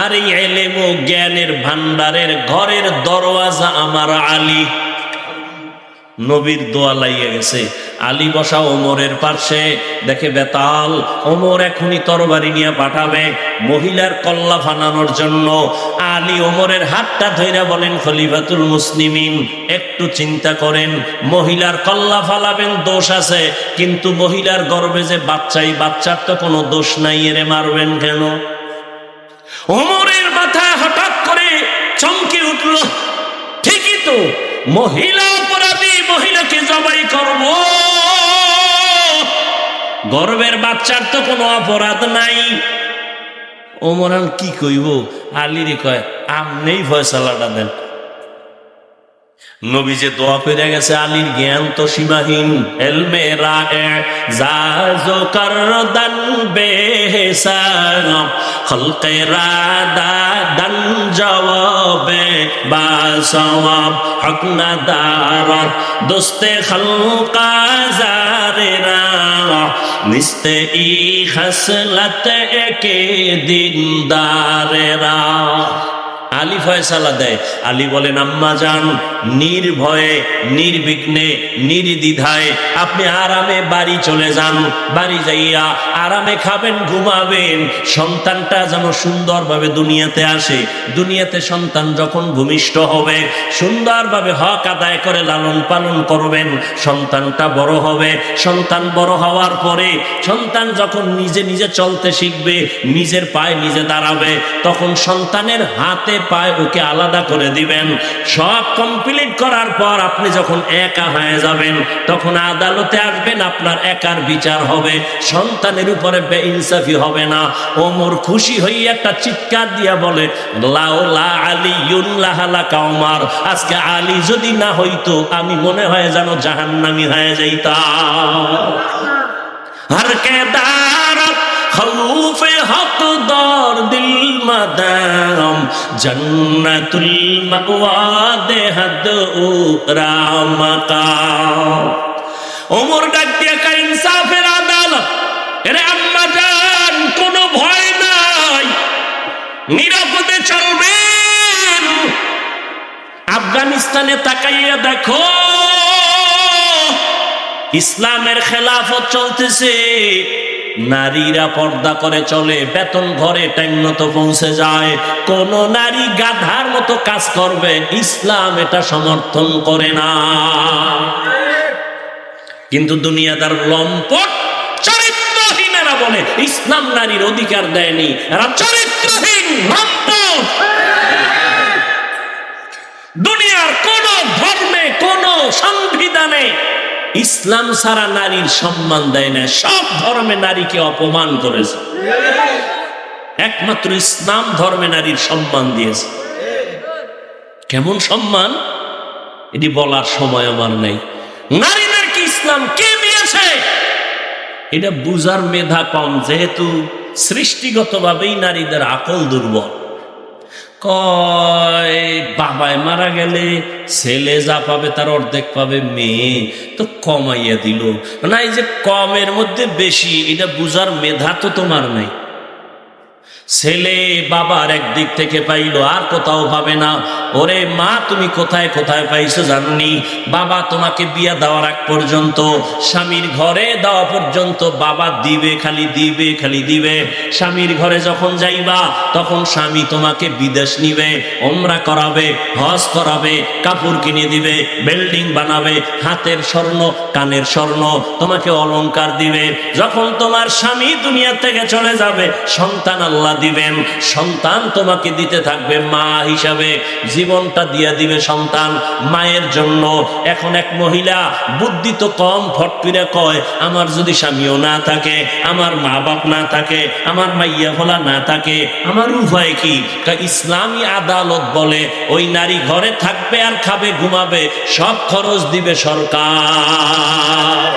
আর এই ইলম ও জ্ঞানের ভান্ডারের ঘরের দরওয়াজা আমার আলী। নবীর দোয়া লাইয়া গেছে। আলী বসা ওমরের পাশে, দেখে বেতাল। ওমর এখনই তরবারি নিয়ে পাঠাবে মহিলার কল্লা ফানানোর জন্য। আলী ওমরের হাতটা ধইরা বলেন, খলিফাতুল মুসলিমিন, একটু চিন্তা করেন, মহিলার কল্লা ফালাবেন, দোষ আছে, কিন্তু মহিলার গর্ভে যে বাচ্চাই, বাচ্চার তো কোনো দোষ নাই, এরে মারবেন কেন? ওমরের মাথা হঠাৎ করে চমকে উঠল, ঠিকই তো, মহিলা অপরাধী, মহিলাকে জবাই করব, গর্ভের বাচ্চার তো কোনো অপরাধ নাই। ওমর কি কইব? আলীরে কয়, আপনিই ফয়সালাটা দেন। নবী যে দোয়া করে গেছে, আলীর জ্ঞান তো সীমাহীন। এলমে রায়ে জাজো করদান বেহিসাব, খলকে রাদা দান জওয়াবে বাসওয়াব, হক না দারত দোস্তে খলকা জারেরা, নিস্তে ই খসলত একে দিনদারেরা। আলী ফয়সালা দেয়। আলী বলেন, আম্মা জান, নির্ভয়ে, নির্বিঘ্নে, নির্দ্বিধায় আপনি আরামে বাড়ি চলে যান। বাড়ি যাইয়া আরামে খাবেন, ঘুমাবেন। সন্তানটা যেন সুন্দরভাবে দুনিয়াতে আসে। দুনিয়াতে সন্তান যখন ভূমিষ্ঠ হবে, সুন্দরভাবে হক আদায় করে লালন পালন করবেন। সন্তানটা বড় হবে। সন্তান বড় হওয়ার পরে সন্তান যখন নিজে নিজে চলতে শিখবে, নিজের পায়ে নিজে দাঁড়াবে, তখন সন্তানের হাতে পায় ওকে আলাদা করে দিবেন। সব কমপ্লিট করার পর আপনি যখন একা হয়ে যাবেন, তখন আদালতে আসবেন, আপনার একার বিচার হবে, সন্তানের উপরে বেইনসাফি হবে না। ওমর খুশি হয়ে একটা চিৎকার দিয়া বলে, লাউলা আলিয়ুন লাহালাকা ওমর, আজকে আলী যদি না হইতো আমি মনে হয় যেন জাহান্নামী হয়ে যাইতাম। হর কে দারত খৌফে হক দর দিল মাদাম, জন্নতুল মাওয়া দেহদ রামাকাম। ওমর ডাক দিয়া কয়, ইনসাফের আদালত। এরে আম্মা জান, কোনো ভয় নাই, নিরাপদে চলবেন। আফগানিস্তানে তাকাইয়া দেখো, ইসলামের খেলাফত চলতেছে। নারীরা পর্দা করে চলে, বেতন ঘরে টাইম মতো পৌঁছে যায়। কোন নারী গাধার মতো কাজ করবে, ইসলাম এটা সমর্থন করে না। কিন্তু দুনিয়াদার লম্পট চরিত্রহীনেরা বলে ইসলাম নারীর অধিকার দেয়নি। এরা চরিত্রহীন লম্পট। দুনিয়ার কোন ধর্মে, কোন সংবিধানে ইসলাম ছাড়া নারীর সম্মান দেয় না। সব ধর্মে নারীকে অপমান করেছে, একমাত্র ইসলাম ধর্মে নারীর সম্মান দিয়েছে। কেমন সম্মান এটি বলার সময় আমার নেই। নারীদেরকে ইসলাম কে দিয়েছে এটা বুঝার মেধা কম, যেহেতু সৃষ্টিগতভাবেই নারীদের আকল দুর্বল। কয় বাবায় মারা গেলে ছেলে যা পাবে তার অর্ধেক পাবে মেয়ে, তো কমাইয়া দিল না। এই যে কমের মধ্যে বেশি, এটা বুঝার মেধা তো তোমার নাই। ছেলে বাবার একদিক থেকে পাইলো, আর কোথাও পাবে না। ওরে মা, তুমি কোথায় কোথায় পাইছো জাননি? বাবা তোমাকে বিয়া দেওয়ার আগ পর্যন্ত, স্বামীর ঘরে দেওয়া পর্যন্ত বাবা দিবে, খালি দিবে, খালি দিবে। স্বামীর ঘরে যখন যাইবা, তখন স্বামী তোমাকে বিদেশ নিবে, ওমরা করাবে, হজ করাবে, কাপড় কিনে দিবে, বিল্ডিং বানাবে, হাতের স্বর্ণ, কানের স্বর্ণ, তোমাকে অলংকার দিবে। যখন তোমার স্বামী দুনিয়া থেকে চলে যাবে, সন্তান আল্লাহ দিবেন। সন্তান তোমাকে দিতে থাকবে মা হিসাবে। জীবনটা দিয়া দিবে সন্তান মায়ের জন্য। এখন এক মহিলা বুদ্ধি তো কম, ফট করে কয় আমার যদি স্বামীও না থাকে, আমার মা বাপ না থাকে, আমার মাইয়া ফলা না থাকে, আমার উপায় কি? ইসলামী আদালত বলে ওই নারী ঘরে থাকবে আর খাবে ঘুমাবে, সব খরচ দিবে সরকার।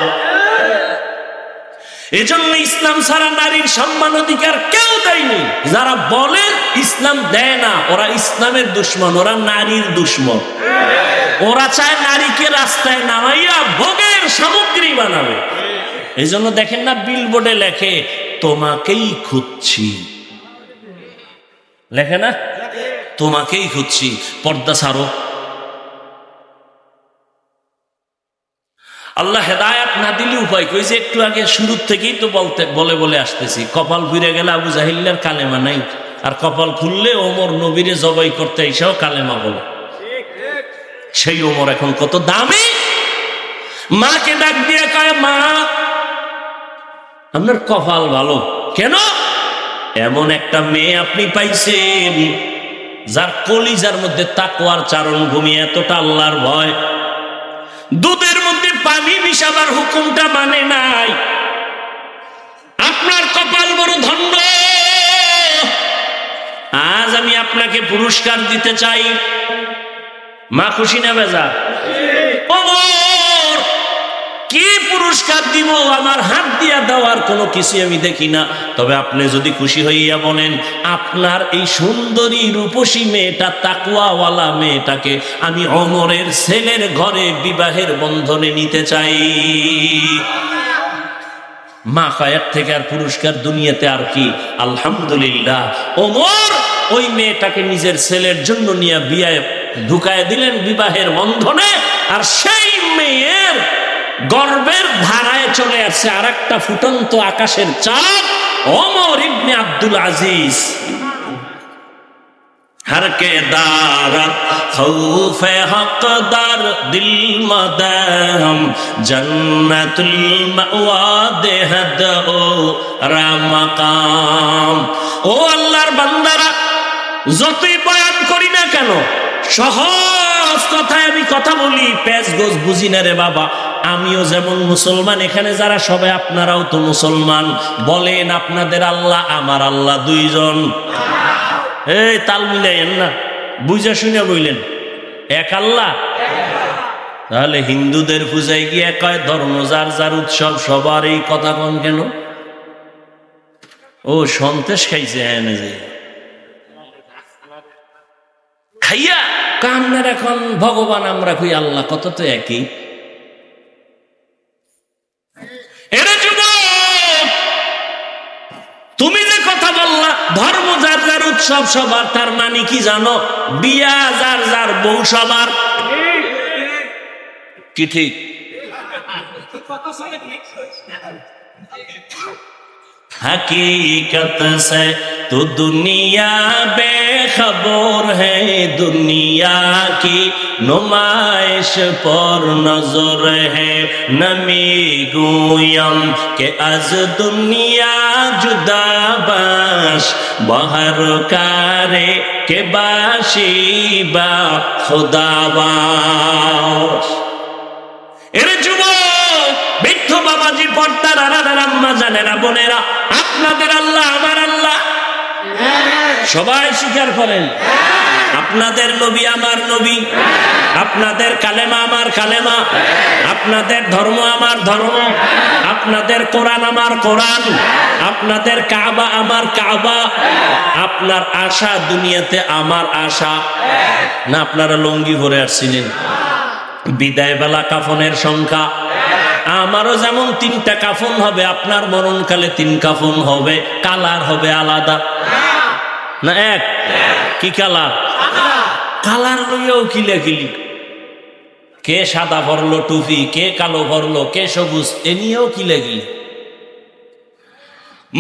এজন্য ইসলাম ছাড়া নারীর সম্মান অধিকার কেউ দেয়নি। যারা বলে ইসলাম দেয় না, ওরা ইসলামের দুশ্মন, ওরা নারীর দুশ্মন। ওরা চায় নারীকে রাস্তায় নামাইয়া ভোগের সামগ্রী বানাবে। এই জন্য দেখেন না বিলবোর্ডে লেখে তোমাকেই খুঁজছি, লেখে না তোমাকেই খুঁজছি, পর্দা ছাড়ো। আল্লাহ হেদায়াত না দিলে উপায় কই? যে একটু আগে শুরুর থেকেই তো বলে আসতেছি, কপাল ঘুরে গেলে আবু জাহিল্লার কালেমা নাই, আর কপাল খুললে ওমর নবীরে জবাই করতে এসেও কালেমা বলে। সেই ওমর এখন কত দামি। মাকে ডাক দিয়ে কয় মা আপনার কপাল ভালো, কেন? এমন একটা মেয়ে আপনি পাইছেন যার কলিজার মধ্যে তাকওয়ার চারণ ভূমি, এতটা আল্লাহর ভয়, দুধের মধ্যে পানি মিশাবার হুকুমটা মানে নাই। আপনার কপাল বড় ধন্য। আজ আমি আপনাকে পুরস্কার দিতে চাই। মা খুশি না বেজা? কি পুরস্কার দিব? আমার হাত দিয়া দেওয়ার কোনো কিছু আমি দেখি না। তবে আপনি যদি খুশি হইয়া বলেন আপনার এই সুন্দরী রূপসী মেয়েটা, তাকওয়াওয়ালা মেয়েটাকে আমি ওমরের ছেলের ঘরে বিবাহের বন্ধনে নিতে চাই। মা কায়ের থেকে আর পুরস্কার দুনিয়াতে আর কি? আলহামদুলিল্লাহ। ওমর ওই মেয়েটাকে নিজের ছেলের জন্য নিয়ে বিয়ে ঢুকায় দিলেন বিবাহের বন্ধনে। আর সেই মেয়ের গর্বের ধারায় চলে আসছে আর একটা ফুটন্ত আকাশের চাঁদ, ওমর ইবনে আব্দুল আজিজ। हर के दारत खौफे हकदार दिल मदहम जन्नतुल मावा देहद ओ रामकाम। ও আল্লাহর বান্দারা, যতই বয়ান করি না কেন, সহজ কথায় আমি কথা বলি, পেঁচ গোছ বুঝি না রে বাবা। আমিও যেমন মুসলমান, এখানে যারা সবাই আপনারাও তো মুসলমান। বলেন আপনাদের আল্লাহ আমার আল্লাহ দুইজন? এই তাল মিলাইয়েন না, বুঝা শুনে বললেন এক আল্লাহ। তাহলে হিন্দুদের পূজায় গিয়ে কয় ধর্ম যার যার উৎসব, সবার এই কথা কন কেন? ও সন্তেষ খাইছে এনে যে খাইয়া কামনার এখন ভগবান আমরা কই আল্লাহ, কত তো একই। তুমি যে কথা বললা ধর্ম যার যার উৎসব সবার, তার মানে কি জানো? বিয়া যার যার বউ সবার, কি ঠিক? हकीकत से तो दुनिया बेखबर है, दुनिया की नुमाइश पर नजर है। नमी गुयम के अज दुनिया जुदा बाश, बहर कारे के बाशी बा खुदा बाश। এরে যুবক, বৃদ্ধ বাবাজি, পর্দার আড়ালের আম্মা জানেরা, বোনেরা, আপনাদের আল্লাহ আমার আল্লাহ সবাই স্বীকার করেন? আপনাদের নবী আমার নবী, আপনাদের কালেমা আমার কালেমা, আপনাদের ধর্ম আমার ধর্ম, আপনাদের কোরআন আমার কোরআন, আপনাদের কাবা আমার কাবা, আপনার আশা দুনিয়াতে আমার আশা না? আপনারা লঙ্গি ভরে আসছিলেন। বিদায় বেলা কাফনের সংখ্যা আমারও যেমন 3টা কাফন হবে, আপনার মরণকালে 3 কাফন হবে। কালার হবে আলাদা না এক? কি কালার? কালার লইয়াও কিলাকিলি, কে সাদা ভরলো টুপি, কে কালো ভরলো, কে সবুজ, এ নিয়েও কিলাকিলি।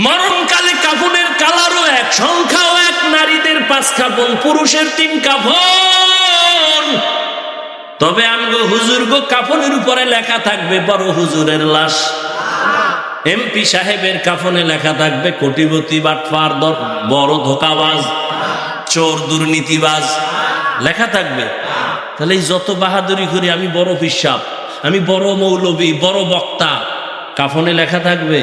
মরণকালে কাফনের কালারও এক, সংখ্যাও এক। নারীদের 5 কাফন, পুরুষের 3 কাফন। তবে আমগো হুজুর গো কাফনের উপরে লেখা থাকবে বড় হুজুরের লাশ। এমপি সাহেবের কাফনে লেখা থাকবে কোটিপতি, বাটপার, বড় ধোকাবাজ, চোর, দুর্নীতিবাজ। লেখা থাকবে। তাহলে এই যত বাহাদুরি করি, আমি বড় পিসাব, আমি বড় মৌলবী, বড় বক্তা, কাফনে লেখা থাকবে?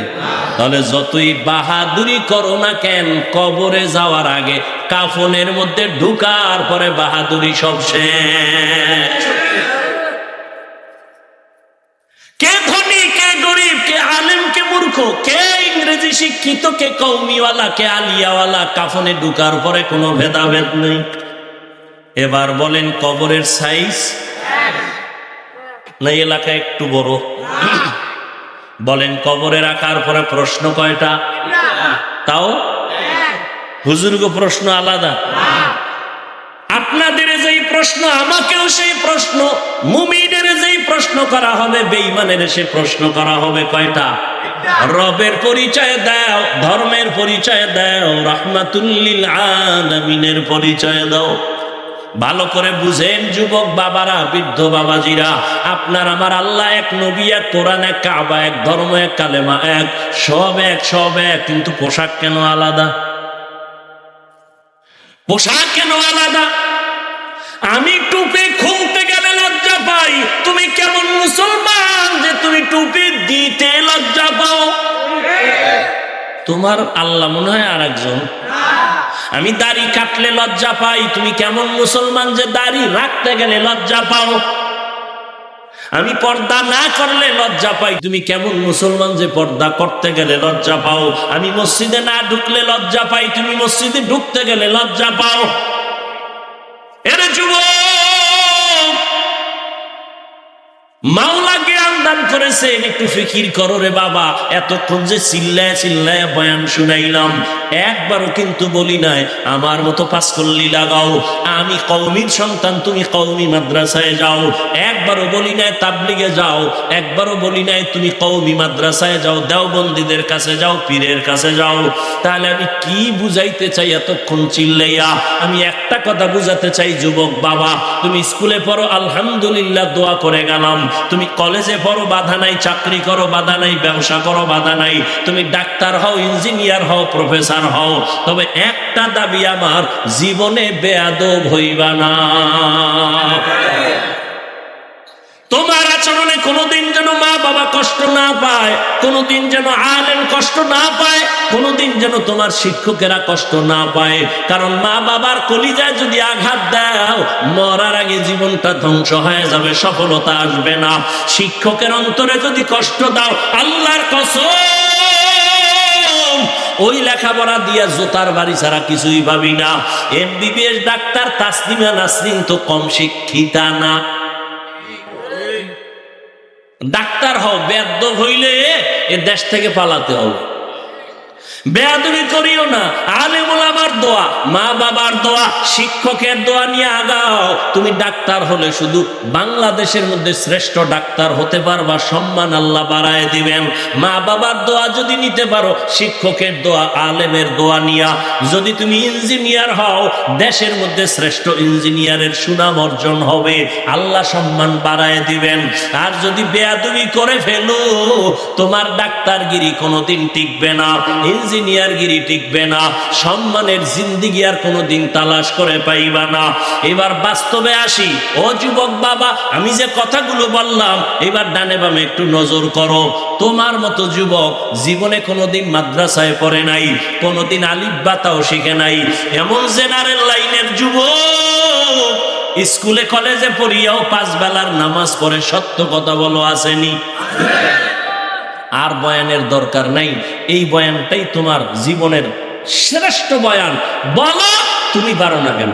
তাহলে যতই বাহাদুরি করো না কেন, কবরে যাওয়ার আগে কাফনের মধ্যে ঢুকার পরে বাহাদুরি সব শেষ। কে ধনী, কে গরিব, কে আলেম, কে মূর্খ, কে ইংরেজি শিক্ষিত, কে কৌমিওয়ালা, কে আলিয়াওয়ালা, কাফনে ঢুকার পরে কোনো ভেদাভেদ নেই। এবার বলেন কবরের সাইজ না এলাকা একটু বড়? বলেন কবরে রাখার পরে প্রশ্ন কয়টা? তাও হুজুরগো প্রশ্ন আলাদা। আপনাদের যেই প্রশ্ন, আমাকেও সেই প্রশ্ন, মুমিনের যেই প্রশ্ন করা হবে, বেঈমানের সে প্রশ্ন করা হবে কয়টা? রবের পরিচয় দাও, ধর্মের পরিচয় দাও, রাহমাতুল লিল আলামিনের পরিচয় দাও। ভালো করে বুঝেন যুবক বাবারা, বৃদ্ধ বাবাজিরা, আপনার আমার আল্লাহ এক, নবী এক, কোরআন এক, কাবা এক, ধর্ম এক, কালেমা এক, সব এক, সব এক, কিন্তু পোশাক কেন আলাদা? পোশাক কেন আলাদা? আমি টুপি খুলতে গেলে লজ্জা পাই, তুমি কেমন মুসলমান যে তুমি টুপি দিতে লজ্জা পাও? তোমার আল্লাহ মনে হয় আর একজন। আমি দাড়ি কাটলে লজ্জা পাই, তুমি কেমন মুসলমান যে দাড়ি রাখতে গেলে লজ্জা পাও? আমি পর্দা না করলে লজ্জা পাই, তুমি কেমন মুসলমান যে পর্দা করতে গেলে লজ্জা পাও? আমি মসজিদে না ঢুকলে লজ্জা পাই, তুমি মসজিদে ঢুকতে গেলে লজ্জা পাও। এর যুবক, মাওলা জ্ঞান দান করেছেন, একটু ফিকির করো রে বাবা। এতক্ষণ যে চিল্লায় চিল্লায় বয়ান শুনাইলাম, একবারও কিন্তু বলি নাই আমার মতো পাঁচকল্লি লাগাও, আমি কওমির সন্তান, তুমি কওমি মাদ্রাসায় যাও। একবারও বলি নাই তাবলিগে যাও, একবারও বলি নাই তুমি কওমি মাদ্রাসায় যাও, দেওবন্দীদের কাছে যাও, পীরের কাছে যাও। তাহলে আমি কি বুঝাইতে চাই এতক্ষণ চিল্লাইয়া? আমি একটা কথা বুঝাতে চাই যুবক বাবা, তুমি স্কুলে পড়ো আলহামদুলিল্লাহ, দোয়া করে গেলাম। তুমি কলেজে পড়ো, বাধা নাই, চাকরি করো, বাধা নাই, ব্যবসা করো, বাধা নাই, তুমি ডাক্তার হও, ইঞ্জিনিয়ার হও, প্রফেসর হও, তবে একটা দাবি আমার, জীবনে বেয়াদব হইবা না। তোমার আচরণে কোনোদিন যেন মা বাবা কষ্ট না পায়, কোনোদিন যেন আলেম কষ্ট না পায়, কোনোদিন যেন তোমার শিক্ষকেরা কষ্ট না পায়। কারণ মা বাবার কলিজায় যদি আঘাত দাও, মরার আগে জীবনটা ধ্বংস হয়ে যাবে, সফলতা আসবে না। শিক্ষকের অন্তরে যদি কষ্ট দাও, আল্লাহর কসম, ওই লেখাপড়া দিয়া জোতার বাড়ি ছাড়া কিছুই পাবি না। এমবিবিএস ডাক্তার তাসলিমা নাসরিন তো কম শিক্ষিতা না। ডাক্তার হও, বেয়াদব হইলে এ দেশ থেকে পালাতে হবে। বেয়াদবি করিও না। আলেম ওলামার দোয়া, মা বাবার দোয়া, শিক্ষকের দোয়া নিয়ে আগাও। তুমি ডাক্তার হলে শুধু বাংলাদেশের মধ্যে শ্রেষ্ঠ ডাক্তার হতে পারবা, সম্মান আল্লাহ বাড়ায় দিবেন। মা বাবার দোয়া যদি নিতে পারো, শিক্ষকের দোয়া, আলেমের দোয়া নিয়া যদি তুমি ইঞ্জিনিয়ার হও, দেশের মধ্যে শ্রেষ্ঠ ইঞ্জিনিয়ারের সুনাম অর্জন হবে, আল্লাহ সম্মান বাড়ায় দিবেন। আর যদি বেয়াদবি করে ফেলো, তোমার ডাক্তারগিরি কোনোদিন টিকবে না, ইঞ্জিনিয়ারগিরি টিকবে না, সম্মানের জিন্দিগি আর কোনোদিন তালাশ করে পাইবা না। এবার বাস্তবে আসি। ও যুবক বাবা, আমি যে কথাগুলো বললাম, এবার ডানে বামে একটু নজর করো। তোমার মতো যুবক জীবনে কোনোদিন মাদ্রাসায় পড়ে নাই, কোনোদিন আলিফ বাতাও শিখে নাই, এমন জেনারেল লাইনের যুবক স্কুলে কলেজে পড়িয়াও 5 বেলার নামাজ পড়ে, সত্য কথা বলো আসেনি? আর বয়ানের দরকার নাই, এই বয়ানটাই তোমার জীবনের শ্রেষ্ঠ বয়ান। বলো তুমি পারো না কেন?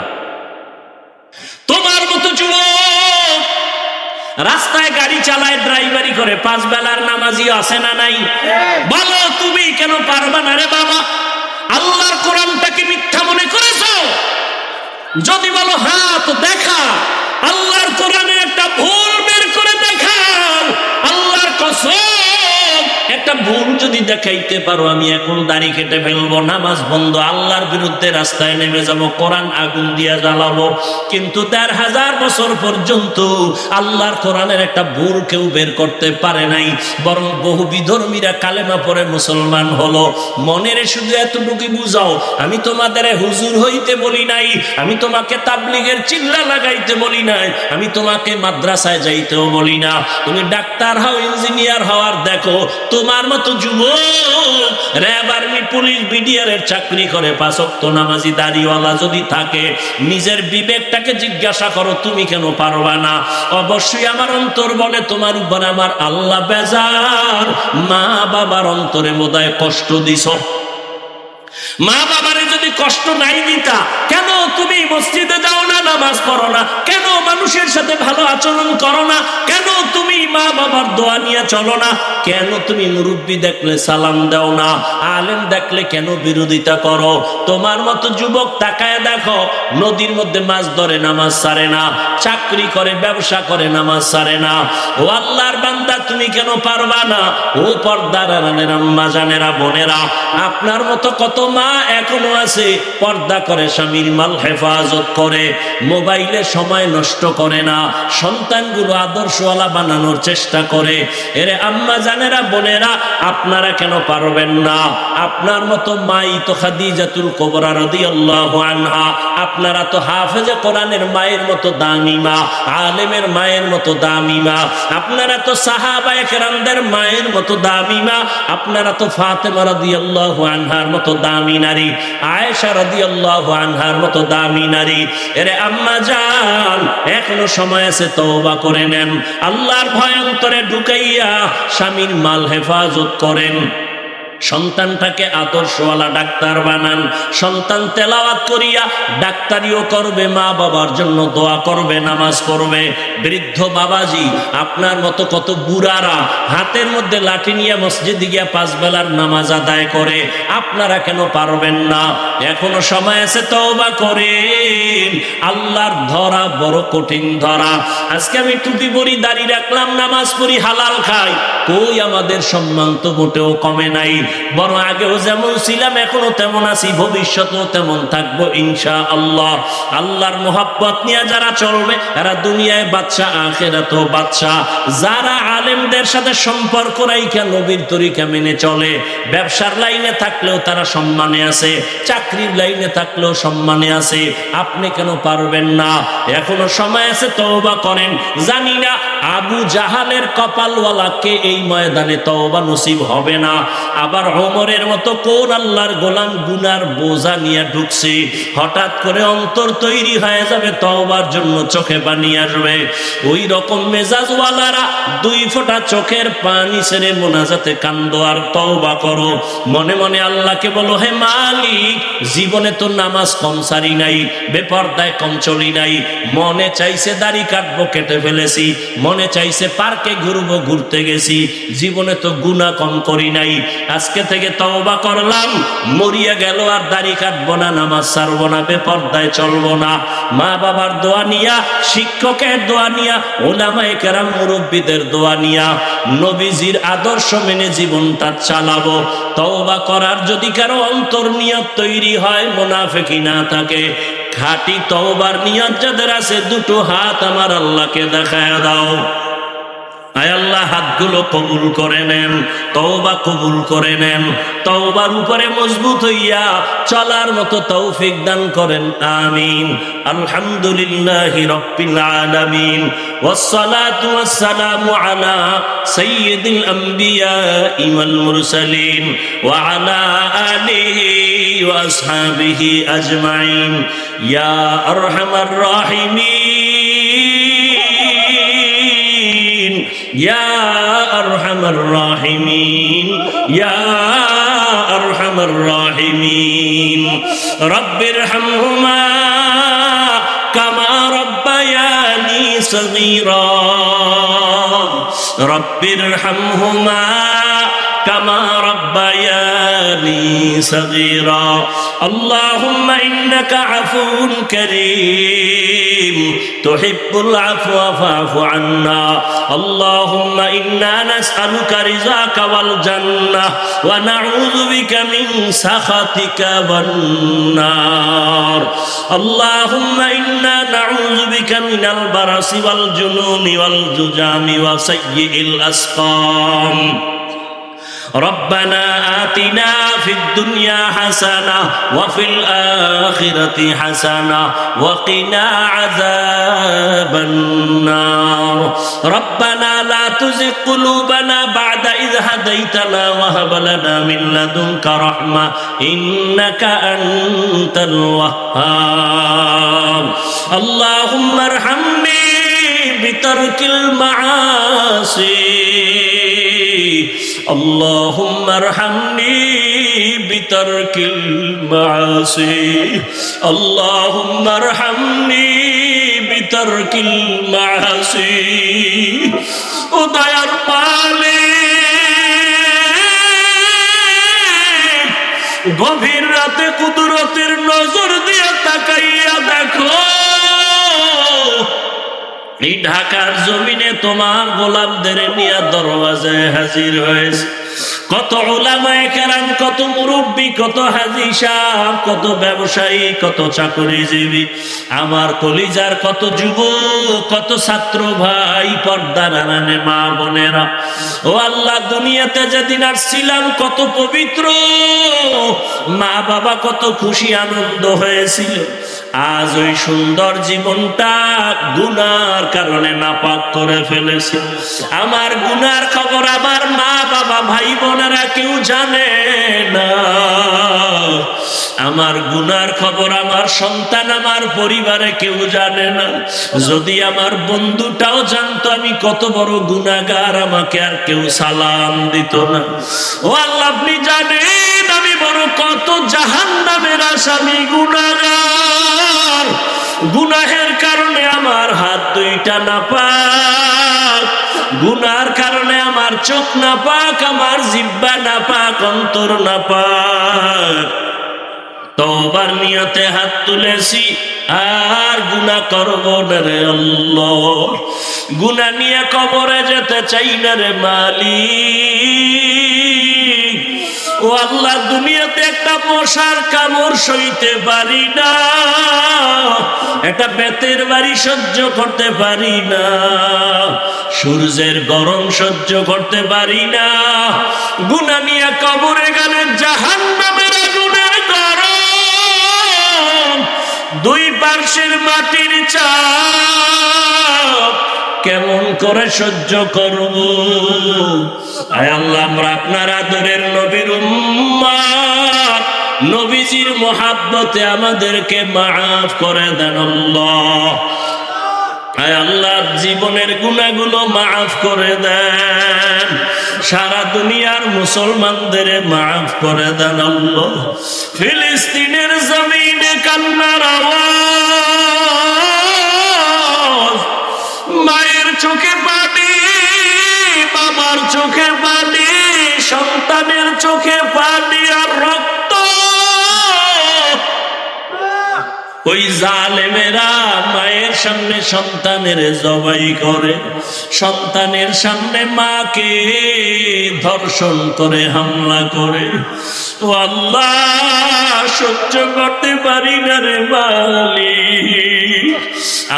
তোমার মতো যুবক রাস্তায় গাড়ি চালায়, ড্রাইভারি করে, 5 বেলার নামাজি আছে না নাই? বলো তুমি কেন পারবা না রে বাবা? আল্লাহর কোরআনটাকে মিথ্যা মনে করেছো? যদি বলো হ্যাঁ, তো দেখা আল্লাহর কোরআনের একটা ভুল বের করে দেখাও। আল্লাহর কসম, একটা ভুল যদি দেখাইতে পারো আমি এখন দাড়ি কেটে ফেলবো, নামাজ বন্ধ, আল্লাহর বিরুদ্ধে রাস্তায় নেমে যাব, কোরআন আগুন দিয়া জ্বালাবো, কিন্তু ১,৫০০ বছর পর্যন্ত আল্লাহর কোরআনের একটা ভুল কেউ বের করতে পারে নাই, বরং বহু বিধর্মীরা কালেমা পড়ে মুসলমান হলো। মনের শুধু এতটুকু বুঝাও, আমি তোমাদের হুজুর হইতে বলি নাই, আমি তোমাকে তাবলীগের চিল্লা লাগাইতে বলি নাই, আমি তোমাকে মাদ্রাসায় যাইতেও বলি না। তুমি ডাক্তার হও, ইঞ্জিনিয়ার হওয়ার দেখো, তোমার মতো যুবক র্যাব, আর্মি, পুলিশ, বিডিআরের চাকরি করে ৫ ওয়াক্ত নামাজি দাড়িওয়ালা যদি থাকে, নিজের বিবেকটাকে জিজ্ঞাসা করো তুমি কেন পারবা না? অবশ্যই আমার অন্তর বলে তোমার উপর আমার আল্লাহ বেজার। মা বাবার অন্তরে বোধহয় কষ্ট দিছ। মা বাবারে যদি কষ্ট নাই দিতা, কেন তুমি মসজিদে যাও না, নামাজ পড়ো না? কেন মানুষের সাথে ভালো আচরণ করো না? কেন তুমি মা বাবার দোয়া নিয়ে চলো না? কেন তুমি মুরব্বী দেখলে সালাম দাও না? আলেম দেখলে কেন বিরোধিতা করো? তোমার মতো যুবক তাকায় দেখো, নদীর মধ্যে মাছ ধরে নামাজ ছাড়ে না, চাকরি করে, ব্যবসা করে, নামাজ ছাড়ে না। ও আল্লাহর বান্দা, তুমি কেন পারবা না? ও পর্দার আড়ালের আম্মা জানেরা, বোনেরা, আপনার মতো কত মা এখনো আছে পর্দা করে, স্বামীর মাল হেফাজত করে, মোবাইলে সময় নষ্ট করে না, সন্তানগুলো আদর্শওয়ালা বানানোর চেষ্টা করে। এরে আম্মা জানেরা, বোনেরা, আপনারা কেন পারবেন না? আপনার মতো মাই তো খাদিজাতুল কুবরা রাদিয়াল্লাহু আনহা, আপনারা তো হাফেজে কোরআনের মায়ের মতো দামি মা, আলেমের মায়ের মতো দামি মা, আপনারা তো সাহাবায়ে কেরামদের মায়ের মতো দামি মা, আপনারা তো ফাতেমা রাদিয়াল্লাহু আনহার মতো দামি নারী, আয়েশা রাদিয়াল্লাহু আনহার মতো দামি নারী। এরে আম্মা জান, এখনো সময় আছে, তওবা করে নেন, আল্লাহর ভয় অন্তরে ঢুকাইয়া স্বামীর মাল হেফাজত করেন, সন্তানটাকে আদর্শওয়ালা ডাক্তার বানান। সন্তান তেলাওয়াত করিয়া ডাক্তারিও করবে, মা বাবার জন্য দোয়া করবে, নামাজ পড়বে। বৃদ্ধ বাবাজি, আপনার মতো কত বুড়ারা হাতের মধ্যে লাঠি নিয়ে মসজিদে গিয়া 5 বেলার নামাজ আদায় করে, আপনারা কেন পারবেন না? এখনো সময় আছে, তওবা করেন। আল্লাহর ধরা বড় কঠিন ধরা। আজকে আমি টুপি পরি, দাড়ি রাখলাম, নামাজ পড়ি, হালাল খাই, কই আমাদের সম্মান তো মোটেও কমে নাই, বড় আগেও যেমন ছিলাম এখনো তেমন আছি, ভবিষ্যতেও তেমন থাকবো ইনশাআল্লাহ। আল্লাহর মোহাব্বত নিয়ে যারা চলবে এরা দুনিয়ায় বাদশা, আখিরাতেও বাদশা। যারা আলেমদের সাথে সম্পর্ক রাইখা নবীর তরিকা মেনে চলে, ব্যবসার লাইনে থাকলেও তারা সম্মানে আছে, চাকরির লাইনে থাকলেও সম্মানে আছে, আপনি কেন পারবেন না? এখনো সময় আছে, তওবা করেন। জানি না আবু জাহালের কপালওয়ালাকে এই ময়দানে তওবা নসিব হবে না, আবার ওমরের মতো কোন আল্লাহর গোলাম গুনার বোঝা নিয়ে ঢুকছে, হঠাৎ করে অন্তর তৈরি হয়ে যাবে তওবার জন্য, চোখে পানি আসবে। ওই রকম মেজাজওয়ালারা 2 ফোঁটা চোখের পানি ছেড়ে মোনাজাতে কান্দো আর তওবা করো। মনে মনে আল্লাহকে বলো, হে মালিক, জীবনে তো নামাজ কম সারি নাই, বেপরদায় কম চলি নাই, মনে চাইছে দাড়ি কাটবো, কেটে ফেলেছি, মনে চাইছে পার্কে ঘুরবো, ঘুরতে গেছি, জীবনে তো গুনাহ কম করি নাই। আজকে থেকে তওবা করলাম, মরিয়া গেল আর দাড়ি কাটবো না, নামাজ ছাড়বো না, বেপরদায় চলবো না। মা বাবার দোয়া নিয়া, শিক্ষকের দোয়া নিয়া, উলামায়ে কেরাম মুরব্বীদের দোয়া নিয়া, নবীজির আদর্শ মেনে জীবনটা চালাবো। তওবা করার যদি কারো অন্তর নিয়ত তৈরি হয়, মুনাফিকি না থাকে, খাঁটি তওবার নিয়ত যাদের আছে, 2টো হাত আমার আল্লাহকে দেখায় দাও। আয় আল্লাহ, হাতগুলো কবুল করে নেন, তওবা কবুল করে নেন, তওবার উপরে মজবুত হইয়া চলার মতো তৌফিক দান করেন, আমিন। আলহামদুলিল্লাহি রাব্বিল আলামিন, ওয়াসসালাতু ওয়াসসালামু আলা সাইয়্যিদিল আমবিয়া ওয়াল মুরসালিন ওয়া আলা আলিহি ওয়া আসহাবিহি আজমাইন, ইয়া আরহামার রাহিমিন, ইয়া আরহামার রাহিমিন, ইয়া আরহামার রাহিমিন। রব্বিরহামহুমা কামা রব্বায়ানি সগীরা, রব্বিরহামহুমা كما ربياني صغيرا اللهم إنك عفو كريم تحب العفو فاعف عنا اللهم إنا نسألك رضاك والجنة ونعوذ بك من سخطك والنار اللهم إنا نعوذ بك من البرص والجنون والجذام وسيء الأسقام ربنا آتنا في الدنيا حسنة وفي الآخرة حسنة وقنا عذاب النار ربنا لا تزغ قلوبنا بعد إذ هديتنا وهب لنا من لدنك رحمة إنك أنت الوهاب اللهم ارحمني بترك المعاصي اللهم ارحمني بترك المعاصي اللهم ارحمني بترك المعاصي ودير মালিক গভীর রাতে কুদরতের নজর দিয়ে তাকাইয়া দেখো এই ঢাকার জমিনে তোমার গোলামদের নিয়ে দরওয়াজায় হাজির হয়েছে কত উলামায়ে কেরাম কত মুরব্বী কত হাজী সাহেব কত ব্যবসায়ী কত চাকরিজীবী আমার কলিজার কত যুবক কত ছাত্র ভাই পর্দার আড়ালে মা বোনেরা ও আল্লাহ দুনিয়াতে যেদিন আসছিলাম কত পবিত্র মা বাবা কত খুশি আনন্দ হয়েছিল আজ ওই সুন্দর জীবনটা গুনার কারণে নাপাক করে ফেলেছে আমার গুনার খবর আমার মা বাবা ভাই বোনেরা কেউ জানে না আমার গুনার খবর আমার সন্তান আমার পরিবারে কেউ জানে না যদি আমার বন্ধুটাও জানতো আমি কত বড় গুনাহগার আমাকে আর কেউ সালাম দিত না ও আল্লাহ আপনি জানেন আমি বড় কত জাহান্নামের আসামি গুনাহগার গুনাহের কারণে আমার হাত দুইটা নাপাক গুনার কারণে আমার চোখ নাপাক আমার জিহ্বা নাপাক অন্তর নাপাক তওবার নিয়তে হাত তুলেছি আর গুনাহ করব না রে আল্লাহ গুনাহ নিয়ে কবরে যেতে চাই না রে মালিক ও আল্লাহ দুনিয়াতে একটা মশার কামড় সইতে পারি না একটা বেতের বাড়ি সহ্য করতে পারি না সূর্যের গরম সহ্য করতে পারি না গুনাহ নিয়ে কবরে গেলে জাহান্নামের আগুনের গরম দুই পার্শ্বের মাটির চাপ কেমন করে সহ্য করব আয় আল্লাহ আমরা আপনার আদরের নবীর উম্মত নবীজির মহব্বতে আমাদেরকে মাফ করে দেন আল্লাহ আয় আল্লাহ জীবনের গুনাহগুলো মাফ করে দেন সারা দুনিয়ার মুসলমানদের মাফ করে দেন আল্লাহ ফিলিস্তিনের জমিনে কান্নার আওয়াজ মায়ের চোখে পানি বাবার চোখে পানি সন্তানের চোখে পানি আর রক্ত ওই জালেমেরা মায়ের সামনে সন্তানের জবাই করে সন্তানের সামনে মাকে ধর্ষণ করে হামলা করে তো আল্লাহ সহ্য করতে পারি না রে মালিক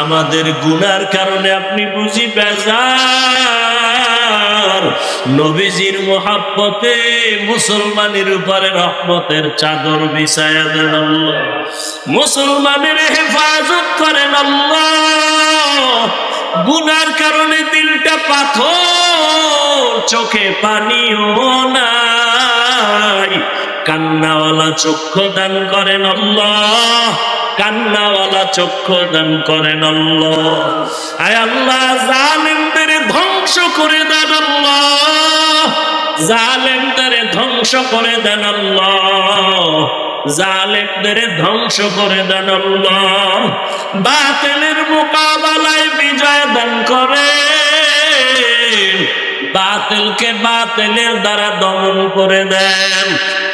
আমাদের গুনার কারণে আপনি বুঝি বেজার নবীজির মহব্বতে মুসলমানের উপরে রহমতের চাদর বিছায়া দেন আল্লাহ মুসলমানের হেফাজত করেন আল্লাহ গুনার কারণে দিলটা পাথর চোখে পানিও নাই কান্নাওয়ালা চক্ষু দান করেন আল্লাহ কান্নাওয়ালা চক্ষু দান করেন আল্লাহ আয় আল্লাহ জালেমদের ধ্বংস করে দেন আল্লাহ জালেমদের ধ্বংস করে দেন আল্লাহ জালেমদের ধ্বংস করে দেন আল্লাহ বাতিলের মোকাবেলায় বিজয় দান করে বাতিলকে বাতিলের দ্বারা দমন করে দেন,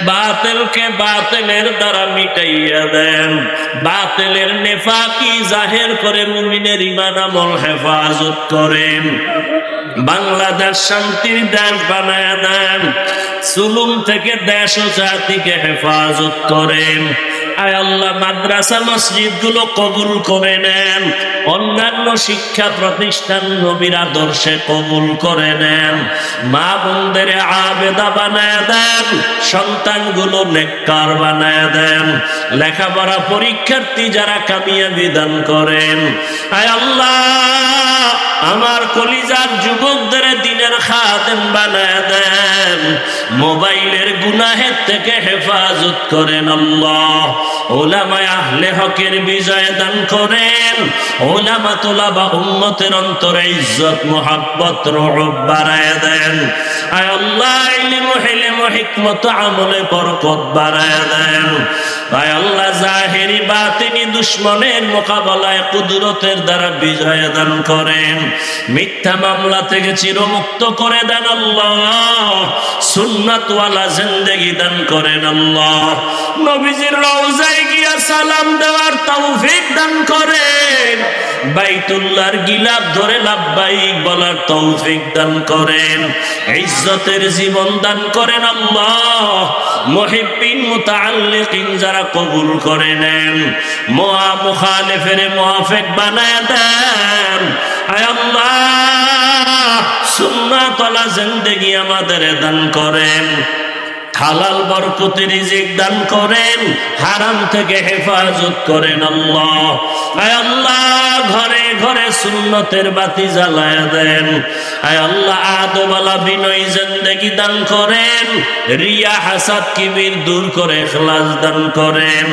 বাতিলকে বাতিলের দ্বারা মিটাইয়া দেন, বাতিলের নেফাকি জাহের করে মুমিনের ঈমান আমল হেফাজত করেন। বাংলাদেশ শান্তির দেশ বানায় দেন, জুলুম থেকে দেশ ও জাতিকে হেফাজত করেন। আয় আল্লাহ, মাদ্রাসা মসজিদ গুলো কবুল করে নেন, অন্যান্য শিক্ষা প্রতিষ্ঠান নবীর আদর্শে কবুল করে নেন। মা বোনদের আবেদা বানায় দেন, সন্তানগুলো নেককার বানায় দেন, লেখাপড়া পরীক্ষার্থী যারা কামিয়াবি দান করেন। আয় আল্লাহ, আমার কলিজার যুবকদের দিনের খাদেম বানায় দেন, মোবাইলের গুনাহের থেকে হেফাজত করেন আল্লাহ। উলামায়ে আহলে হকের বিজয় দান করেন, উলামা তুলাবা উম্মতের অন্তরে ইজ্জত মুহাব্বত রহব বাড়ায় দেন। আয় আল্লাহ, ইলম হিলম হিকমত আমলে বরকত বাড়ায় দেন। আয় আল্লাহ, জাহেরি বাতিনি দুশমনের মোকাবেলায় কুদরতের দ্বারা বিজয় দান করেন, মিথ্যা মামলা থেকে চিরমুক্ত করে দেন আল্লাহ, সুন্নাতওয়ালা জিন্দেগি দান করেন আল্লাহ, নবীজির রওজায় গিয়া সালাম দেওয়ার তৌফিক দান করেন, বাইতুল্লাহর গিলাফ ধরে লাব্বাইক বলার তৌফিক দান করেন, ইজ্জতের জীবন দান করেন আল্লাহ। মুহিব্বিন মুতাআল্লিকিন যারা কবুল করে নেন, মুখালিফের মুওয়াফিক বানায় দেন। আয় আল্লাহ, সুন্নাতওয়ালা জিন্দেগি আমাদের দান করেন, হালাল বরকতি রিজিক দান করেন, হারাম থেকে হেফাজত করেন আল্লাহ। আয় আল্লাহ, ঘরে ঘরে সুন্নতের বাতি জ্বালায়া দেন। আয় আল্লাহ, আদওয়ালা বিনয়ী জিন্দেগি দান করেন, রিয়া হাসাদ কিবির দূর করে ইখলাস দান করেন।